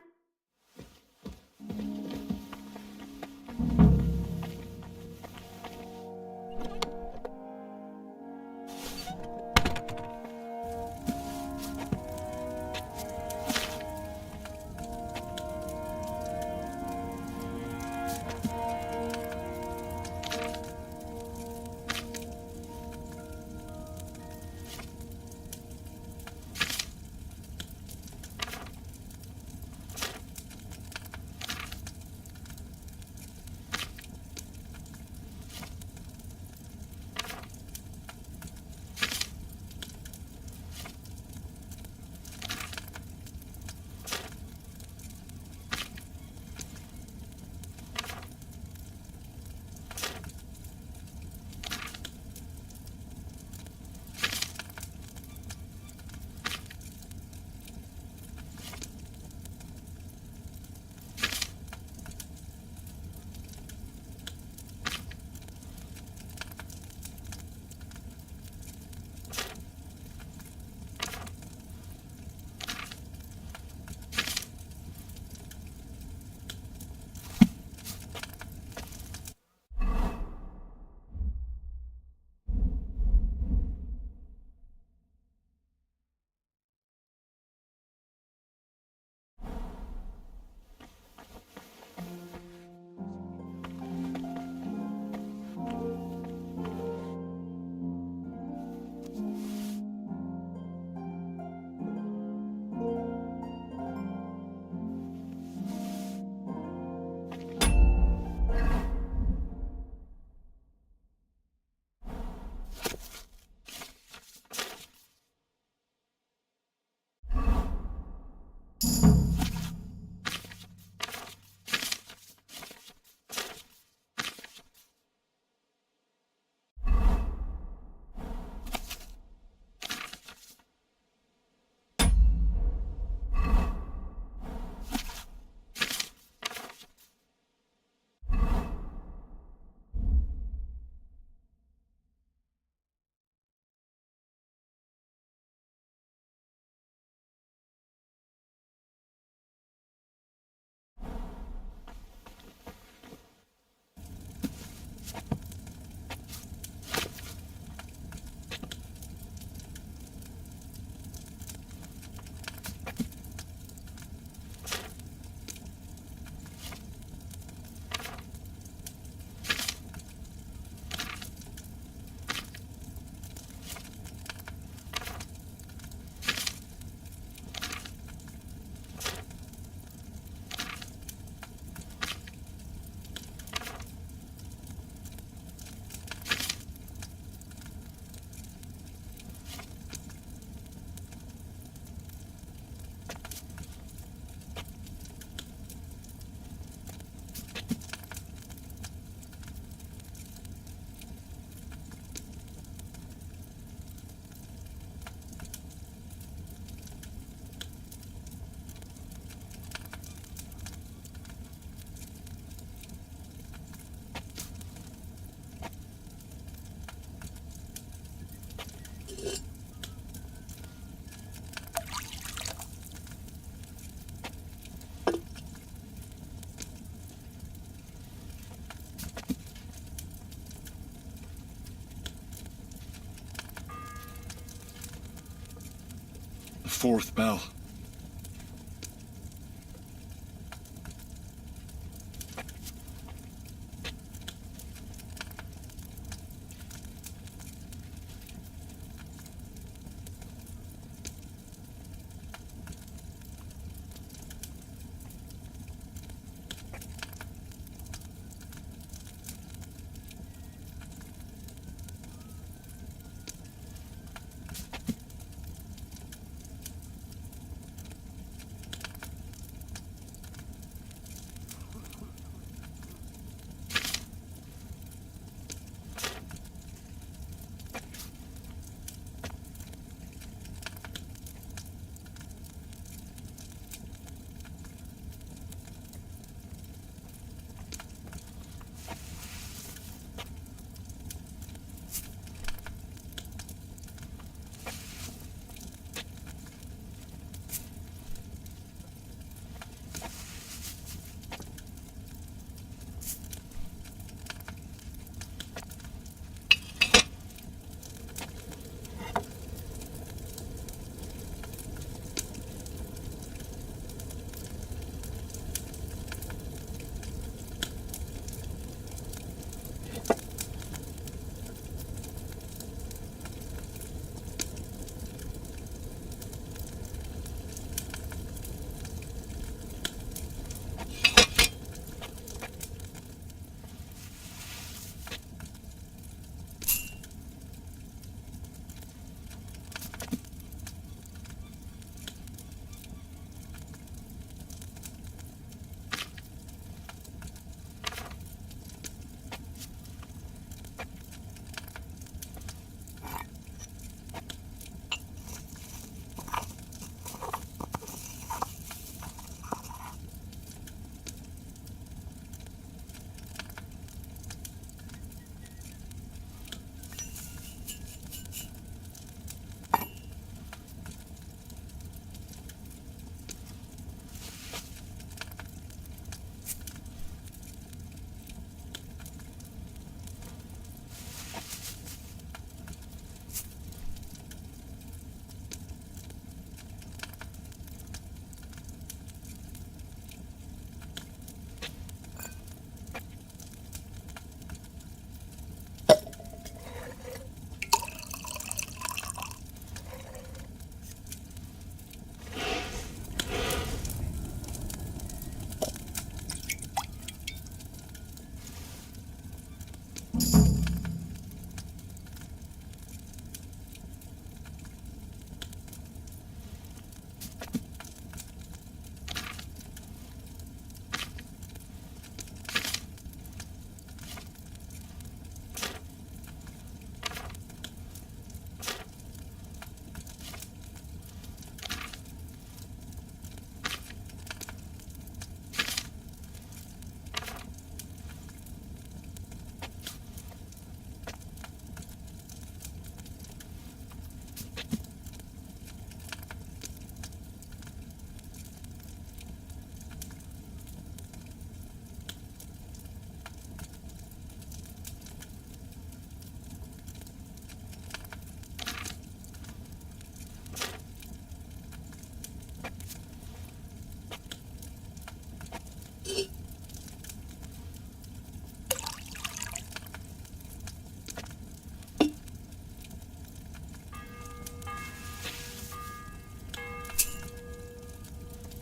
fourth bell.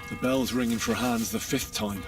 The bell's ringing for Hans the fifth time.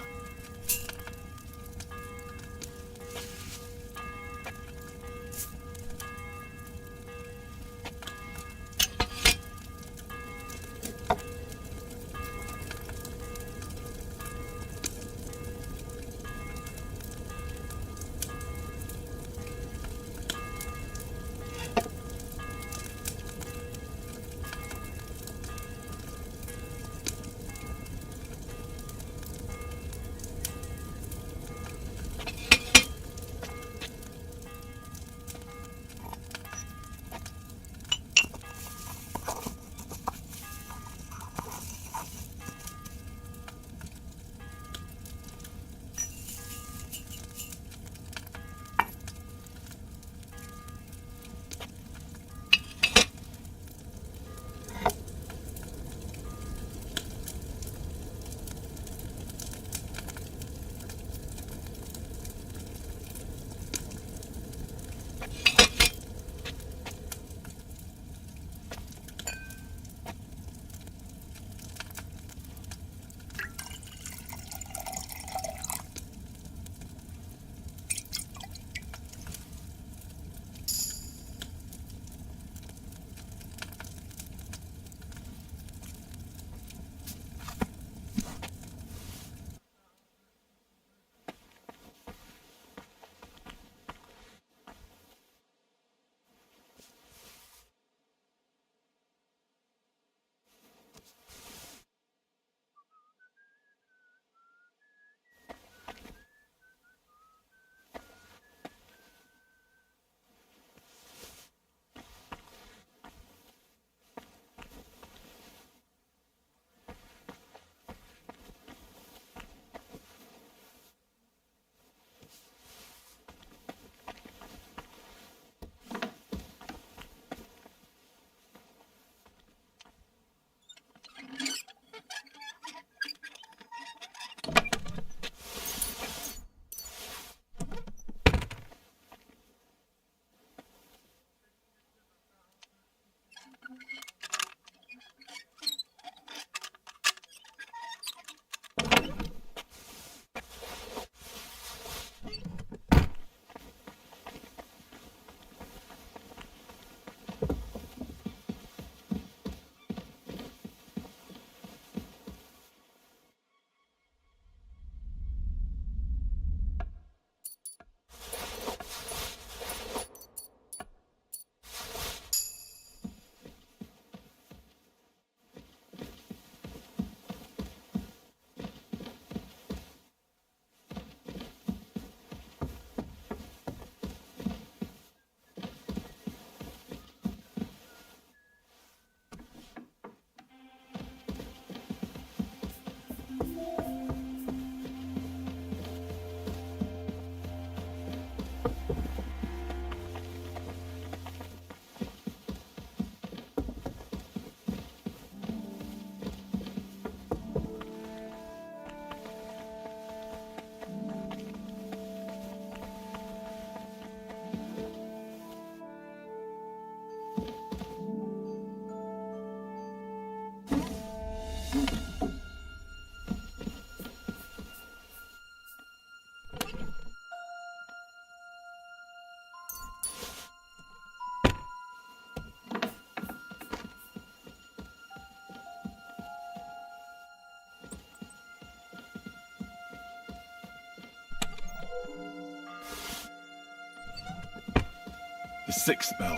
The 6th bell.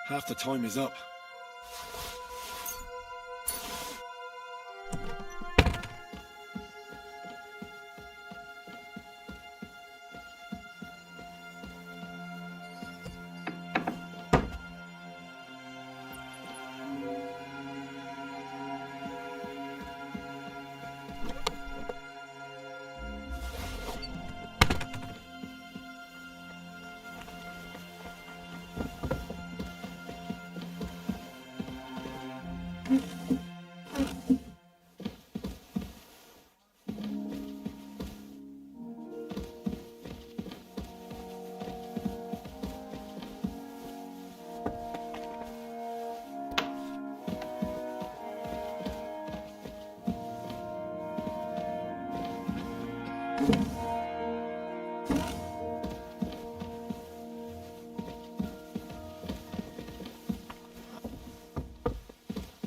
Half the time is up.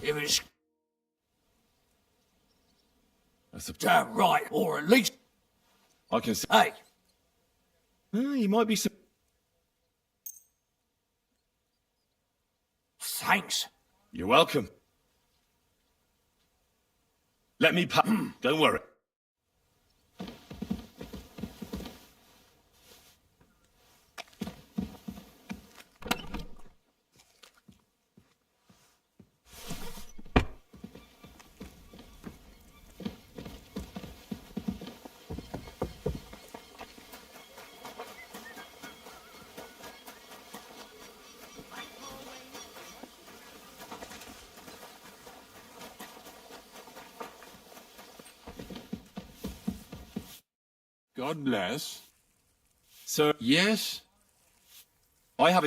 If it's That's a... damn right, or at least... I can see... Hey, You might be... thanks. You're welcome. Let me Don't worry. God bless. Sir, Yes? I have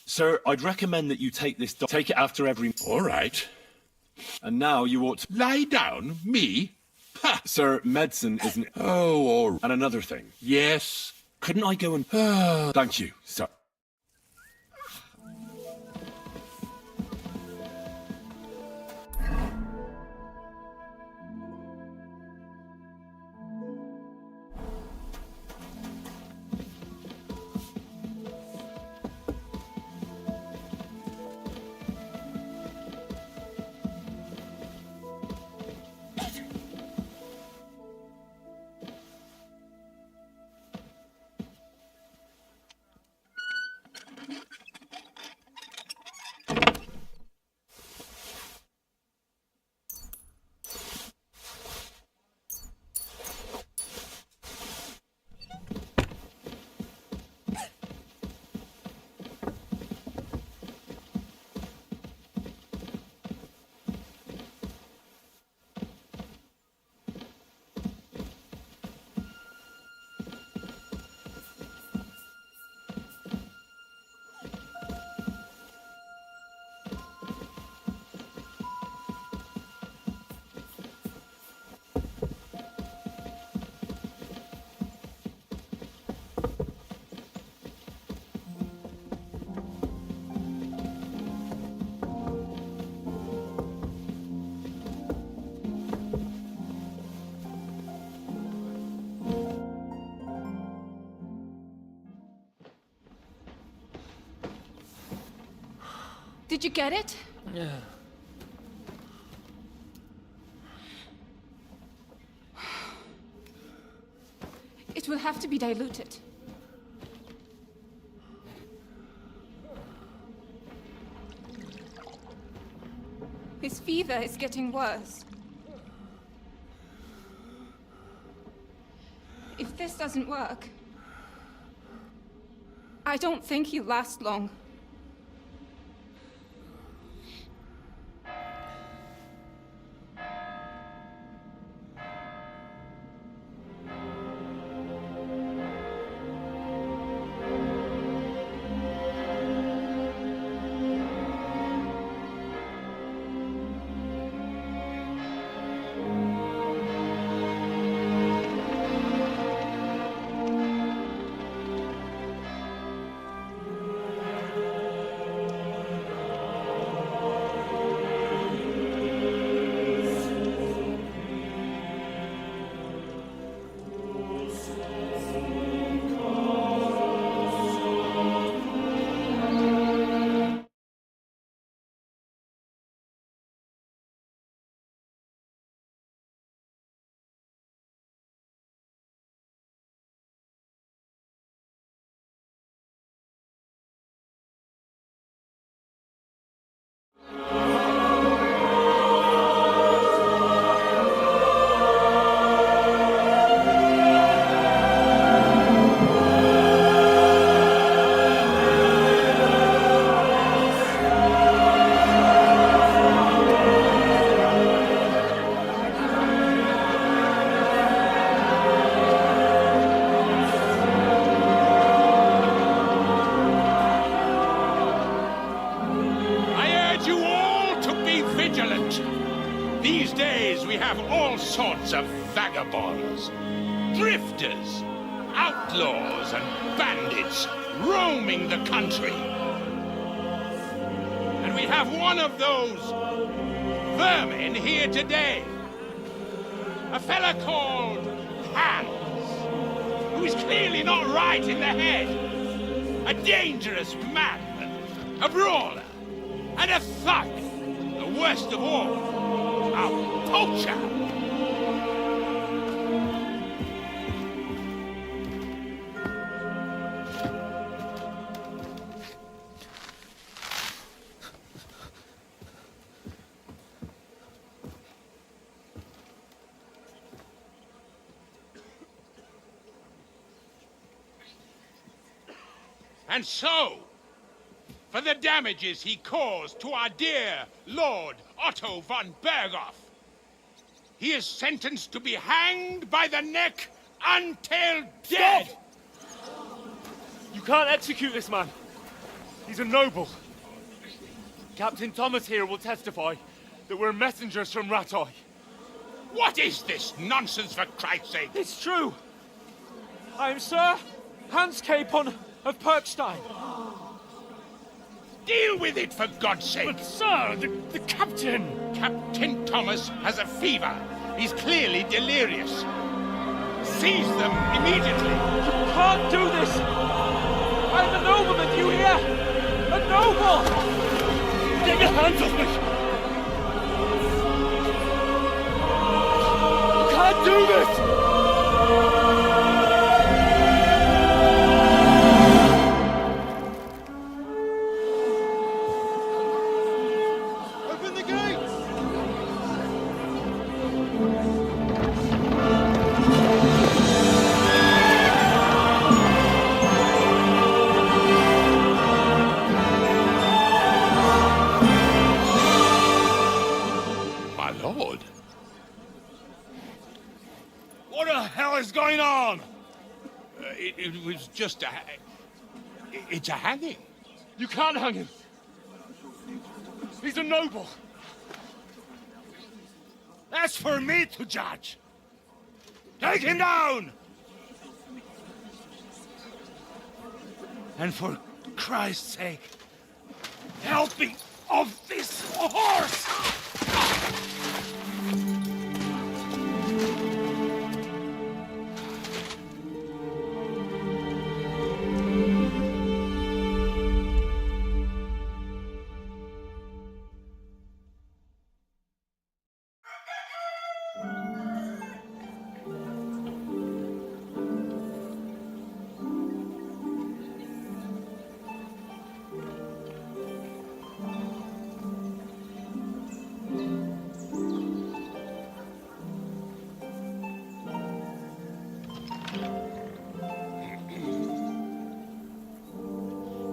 Sir, I'd recommend that you take this take it after every... All right. And now you ought to... Lie down? Me? Ha! Sir, medicine isn't... Oh, all right. And another thing. Yes. Couldn't I go and... Thank you, sir. Did you get it? Yeah. It will have to be diluted. His fever is getting worse. If this doesn't work, I don't think he'll last long. hordes of vagabonds, drifters, outlaws and bandits roaming the country. And we have one of those vermin here today. A fella called Hans, who is clearly not right in the head. A dangerous madman, a brawler, and a thug. The worst of all, a poacher. And so, for the damages he caused to our dear Lord Otto von Berghoff, he is sentenced to be hanged by the neck until dead! Stop! You can't execute this man. He's a noble. Captain Thomas here will testify that we're messengers from Rattay. What is this nonsense, for Christ's sake? It's true. I am Sir Hans Capon of Perkstein. Deal with it, for God's sake! But, sir, the captain... Captain Thomas has a fever. He's clearly delirious. Seize them immediately. You can't do this! I'm a nobleman, you hear? A noble! Get your hands off me! You can't do this! It was just it's a hanging. You can't hang him. He's a noble. That's for me to judge. Take him down! And for Christ's sake, help me off this horse!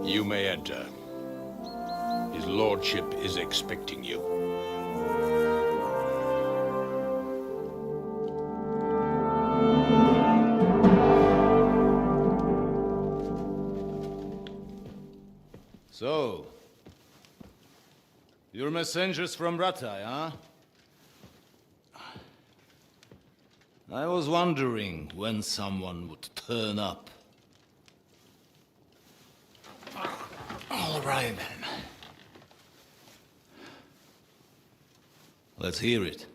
You may enter. His lordship is expecting you. So, you're messengers from Rattay, huh? I was wondering when someone would turn up. All right, then. Let's hear it.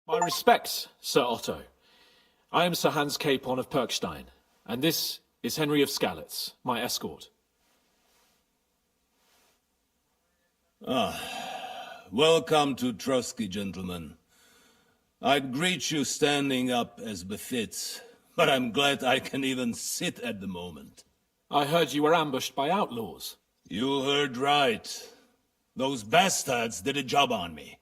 My respects, Sir Otto. I am Sir Hans Capon of Perkstein, and this is Henry of Skalitz, my escort. Welcome to Trotsky, gentlemen. I'd greet you standing up as befits, but I'm glad I can even sit at the moment. I heard you were ambushed by outlaws. You heard right. Those bastards did a job on me.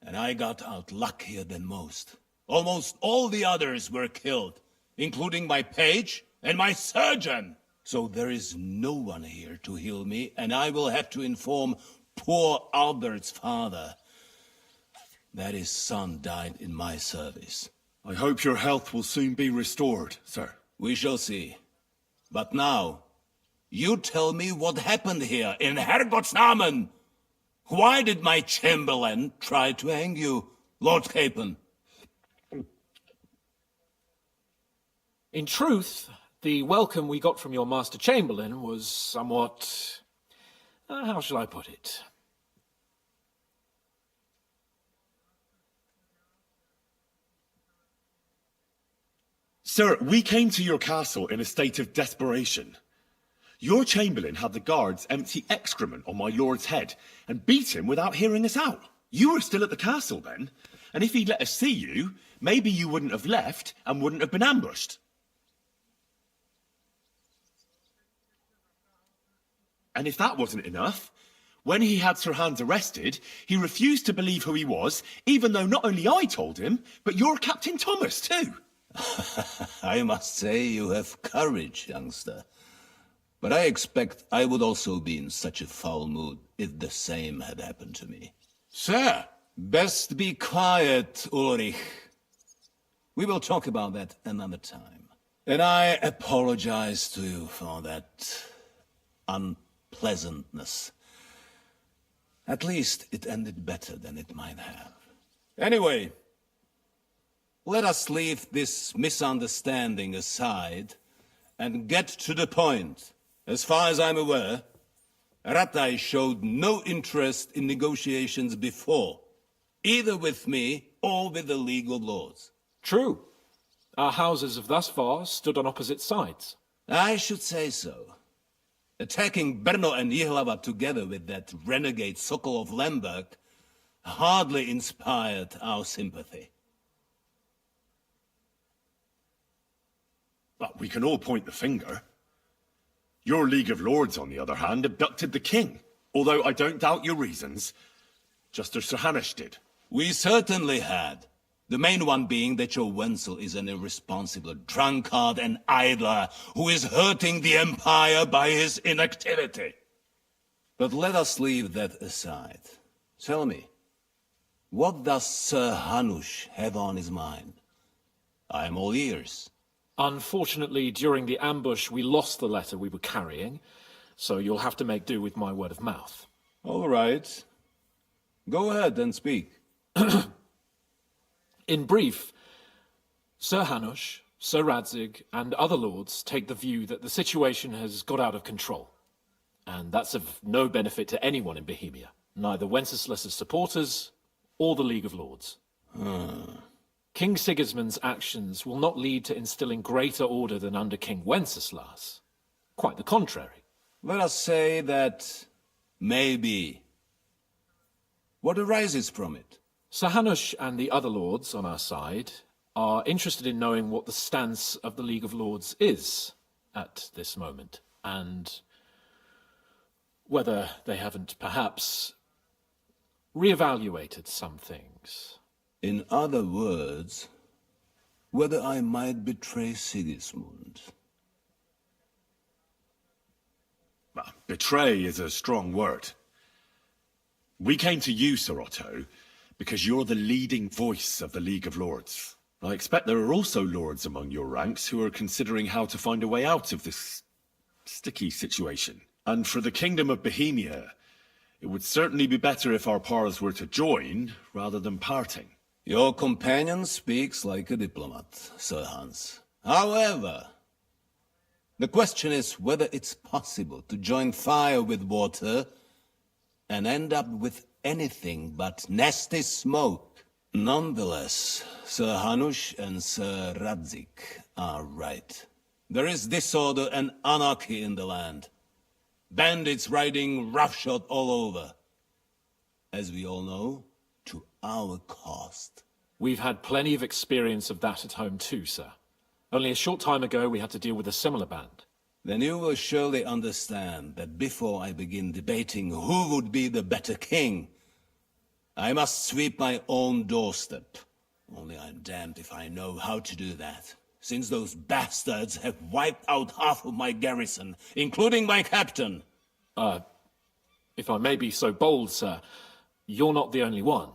And I got out luckier than most. Almost all the others were killed, including my page and my surgeon. So there is no one here to heal me, and I will have to inform poor Albert's father that his son died in my service. I hope your health will soon be restored, sir. We shall see. But now, you tell me what happened here in Herrgottsnamen. Why did my chamberlain try to hang you, Lord Capon? In truth, the welcome we got from your Master Chamberlain was somewhat... how shall I put it? Sir, we came to your castle in a state of desperation. Your chamberlain had the guards empty excrement on my lord's head and beat him without hearing us out. You were still at the castle then, and if he'd let us see you, maybe you wouldn't have left and wouldn't have been ambushed. And if that wasn't enough, when he had Sir Hans arrested, he refused to believe who he was, even though not only I told him, but your Captain Thomas too. I must say you have courage, youngster. But I expect I would also be in such a foul mood if the same had happened to me. Sir, best be quiet, Ulrich. We will talk about that another time. And I apologize to you for that unpleasantness. At least it ended better than it might have. Anyway, let us leave this misunderstanding aside and get to the point. As far as I'm aware, Ratai showed no interest in negotiations before, either with me or with the League of Lords. True. Our houses have thus far stood on opposite sides. I should say so. Attacking Brno and Jihlava together with that renegade Sokol of Lemberg hardly inspired our sympathy. But we can all point the finger. Your League of Lords, on the other hand, abducted the king. Although I don't doubt your reasons, just as Sir Hanush did. We certainly had. The main one being that your Wenzel is an irresponsible drunkard and idler who is hurting the Empire by his inactivity. But let us leave that aside. Tell me, what does Sir Hanush have on his mind? I am all ears. Unfortunately, during the ambush, we lost the letter we were carrying, so you'll have to make do with my word of mouth. All right. Go ahead and speak. In brief, Sir Hanush, Sir Radzig, and other lords take the view that the situation has got out of control. And that's of no benefit to anyone in Bohemia, neither Wenceslas's supporters or the League of Lords. King Sigismund's actions will not lead to instilling greater order than under King Wenceslas. Quite the contrary. Let us say that maybe. What arises from it? Sir Hanush and the other lords on our side are interested in knowing what the stance of the League of Lords is at this moment, and whether they haven't perhaps reevaluated some things. In other words, whether I might betray Sigismund. Betray is a strong word. We came to you, Sir Otto, because you're the leading voice of the League of Lords. I expect there are also lords among your ranks who are considering how to find a way out of this sticky situation. And for the Kingdom of Bohemia, it would certainly be better if our paths were to join rather than parting. Your companion speaks like a diplomat, Sir Hans. However, the question is whether it's possible to join fire with water and end up with anything but nasty smoke. Nonetheless, Sir Hanush and Sir Radzig are right. There is disorder and anarchy in the land. Bandits riding roughshod all over. As we all know, to our cost. We've had plenty of experience of that at home too, sir. Only a short time ago we had to deal with a similar band. Then you will surely understand that before I begin debating who would be the better king, I must sweep my own doorstep. Only I'm damned if I know how to do that, since those bastards have wiped out half of my garrison, including my captain. If I may be so bold, sir, you're not the only one.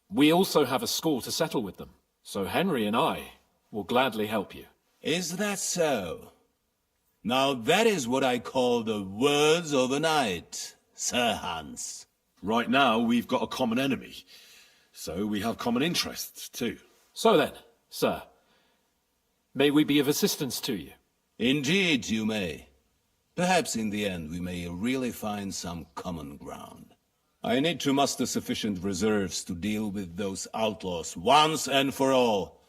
We also have a score to settle with them, so Henry and I will gladly help you. Is that so? Now that is what I call the words of a knight, Sir Hans. Right now, we've got a common enemy. So we have common interests, too. So then, sir, may we be of assistance to you? Indeed, you may. Perhaps in the end we may really find some common ground. I need to muster sufficient reserves to deal with those outlaws once and for all.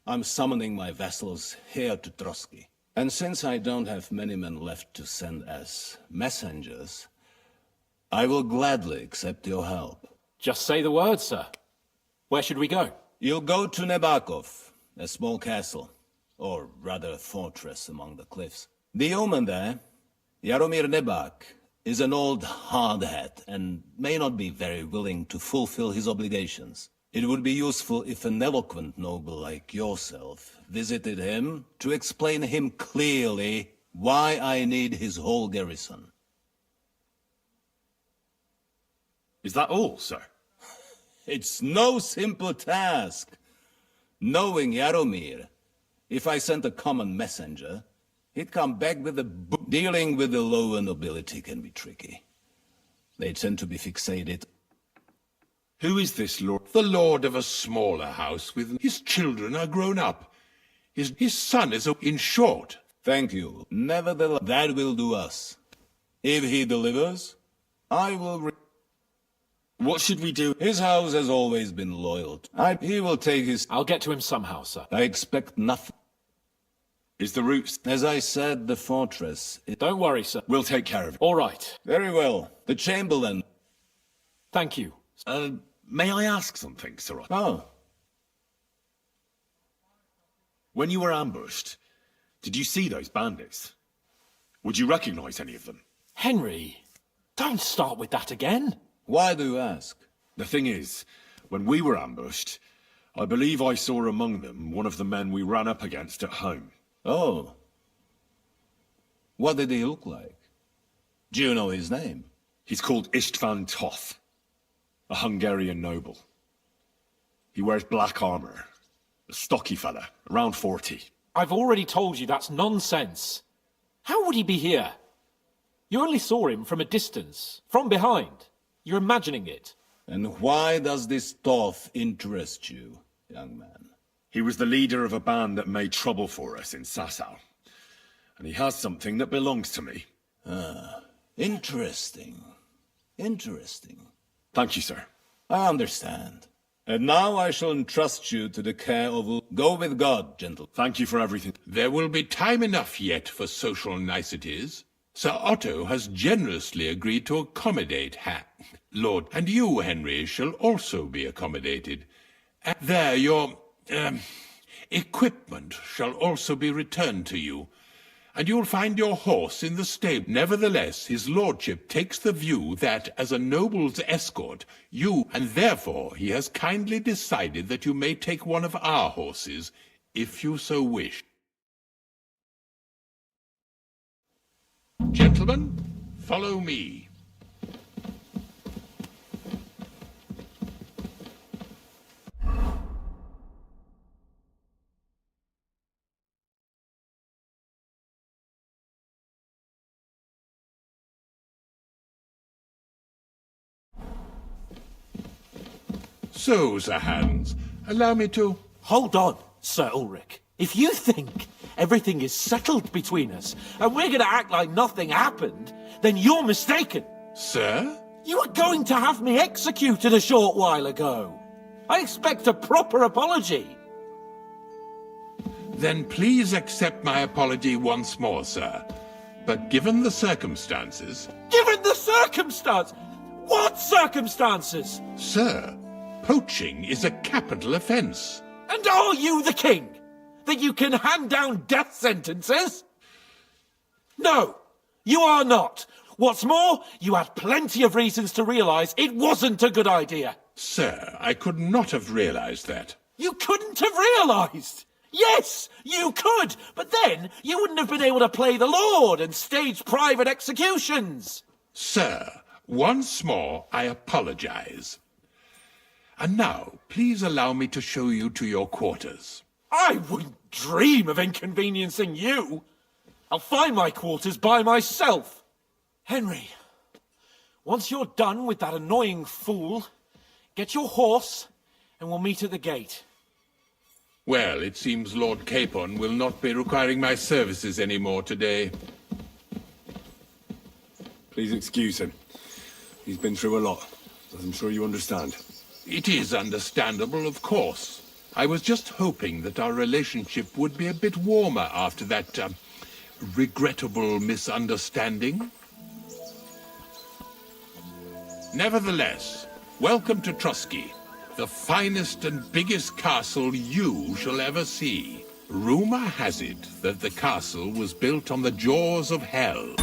I'm summoning my vassals here to Trotsky. And since I don't have many men left to send as messengers, I will gladly accept your help. Just say the word, sir. Where should we go? You'll go to Nebakov, a small castle, or rather a fortress among the cliffs. The yeoman there, Jaromir Nebak, is an old hardhat and may not be very willing to fulfill his obligations. It would be useful if an eloquent noble like yourself visited him to explain him clearly why I need his whole garrison. Is that all, sir? It's no simple task. Knowing Jaromir, if I sent a common messenger, he'd come back with a book. Dealing with the lower nobility can be tricky. They tend to be fixated. Who is this lord? The lord of a smaller house with his children are grown up. His son is in short. Thank you. Nevertheless, that will do us. If he delivers, I will... What should we do? His house has always been loyal. He will take his... I'll get to him somehow, sir. I expect nothing. Is the route... As I said, the fortress... Don't worry, sir. We'll take care of it. All right. Very well. The Chamberlain... Thank you. May I ask something, Sir Otto? Oh. When you were ambushed, did you see those bandits? Would you recognize any of them? Henry, don't start with that again. Why do you ask? The thing is, when we were ambushed, I believe I saw among them one of the men we ran up against at home. Oh. What did he look like? Do you know his name? He's called Istvan Toth, a Hungarian noble. He wears black armor, a stocky fella, around 40. I've already told you that's nonsense. How would he be here? You only saw him from a distance, from behind. You're imagining it. And why does this Toth interest you, young man? He was the leader of a band that made trouble for us in Sasau. And he has something that belongs to me. Ah, interesting. Interesting. Thank you, sir. I understand. And now I shall entrust you to the care of... Go with God, gentlemen. Thank you for everything. There will be time enough yet for social niceties. Sir Otto has generously agreed to accommodate Lord, and you, Henry, shall also be accommodated. And there your equipment shall also be returned to you, and you'll find your horse in the stable. Nevertheless, his lordship takes the view that, as a noble's escort, and therefore he has kindly decided that you may take one of our horses, if you so wish. Gentlemen, follow me. So, Sir Hans, allow me to... Hold on, Sir Ulrich. If you think everything is settled between us, and we're going to act like nothing happened, then you're mistaken. Sir? You were going to have me executed a short while ago. I expect a proper apology. Then please accept my apology once more, sir. But given the circumstances... Given the circumstance? What circumstances? Sir, poaching is a capital offence. And are you the king? That you can hand down death sentences? No, you are not. What's more, you had plenty of reasons to realise it wasn't a good idea. Sir, I could not have realised that. You couldn't have realised? Yes, you could, but then you wouldn't have been able to play the Lord and stage private executions. Sir, once more I apologise. And now, please allow me to show you to your quarters. I wouldn't dream of inconveniencing you. I'll find my quarters by myself. Henry, Once you're done with that annoying fool, get your horse and we'll meet at the gate. Well, it seems Lord Capon will not be requiring my services anymore today. Please excuse him. He's been through a lot, as I'm sure you understand. It is understandable, of course. I was just hoping that our relationship would be a bit warmer after that, regrettable misunderstanding. Nevertheless, welcome to Trusky, the finest and biggest castle you shall ever see. Rumor has it that the castle was built on the jaws of hell.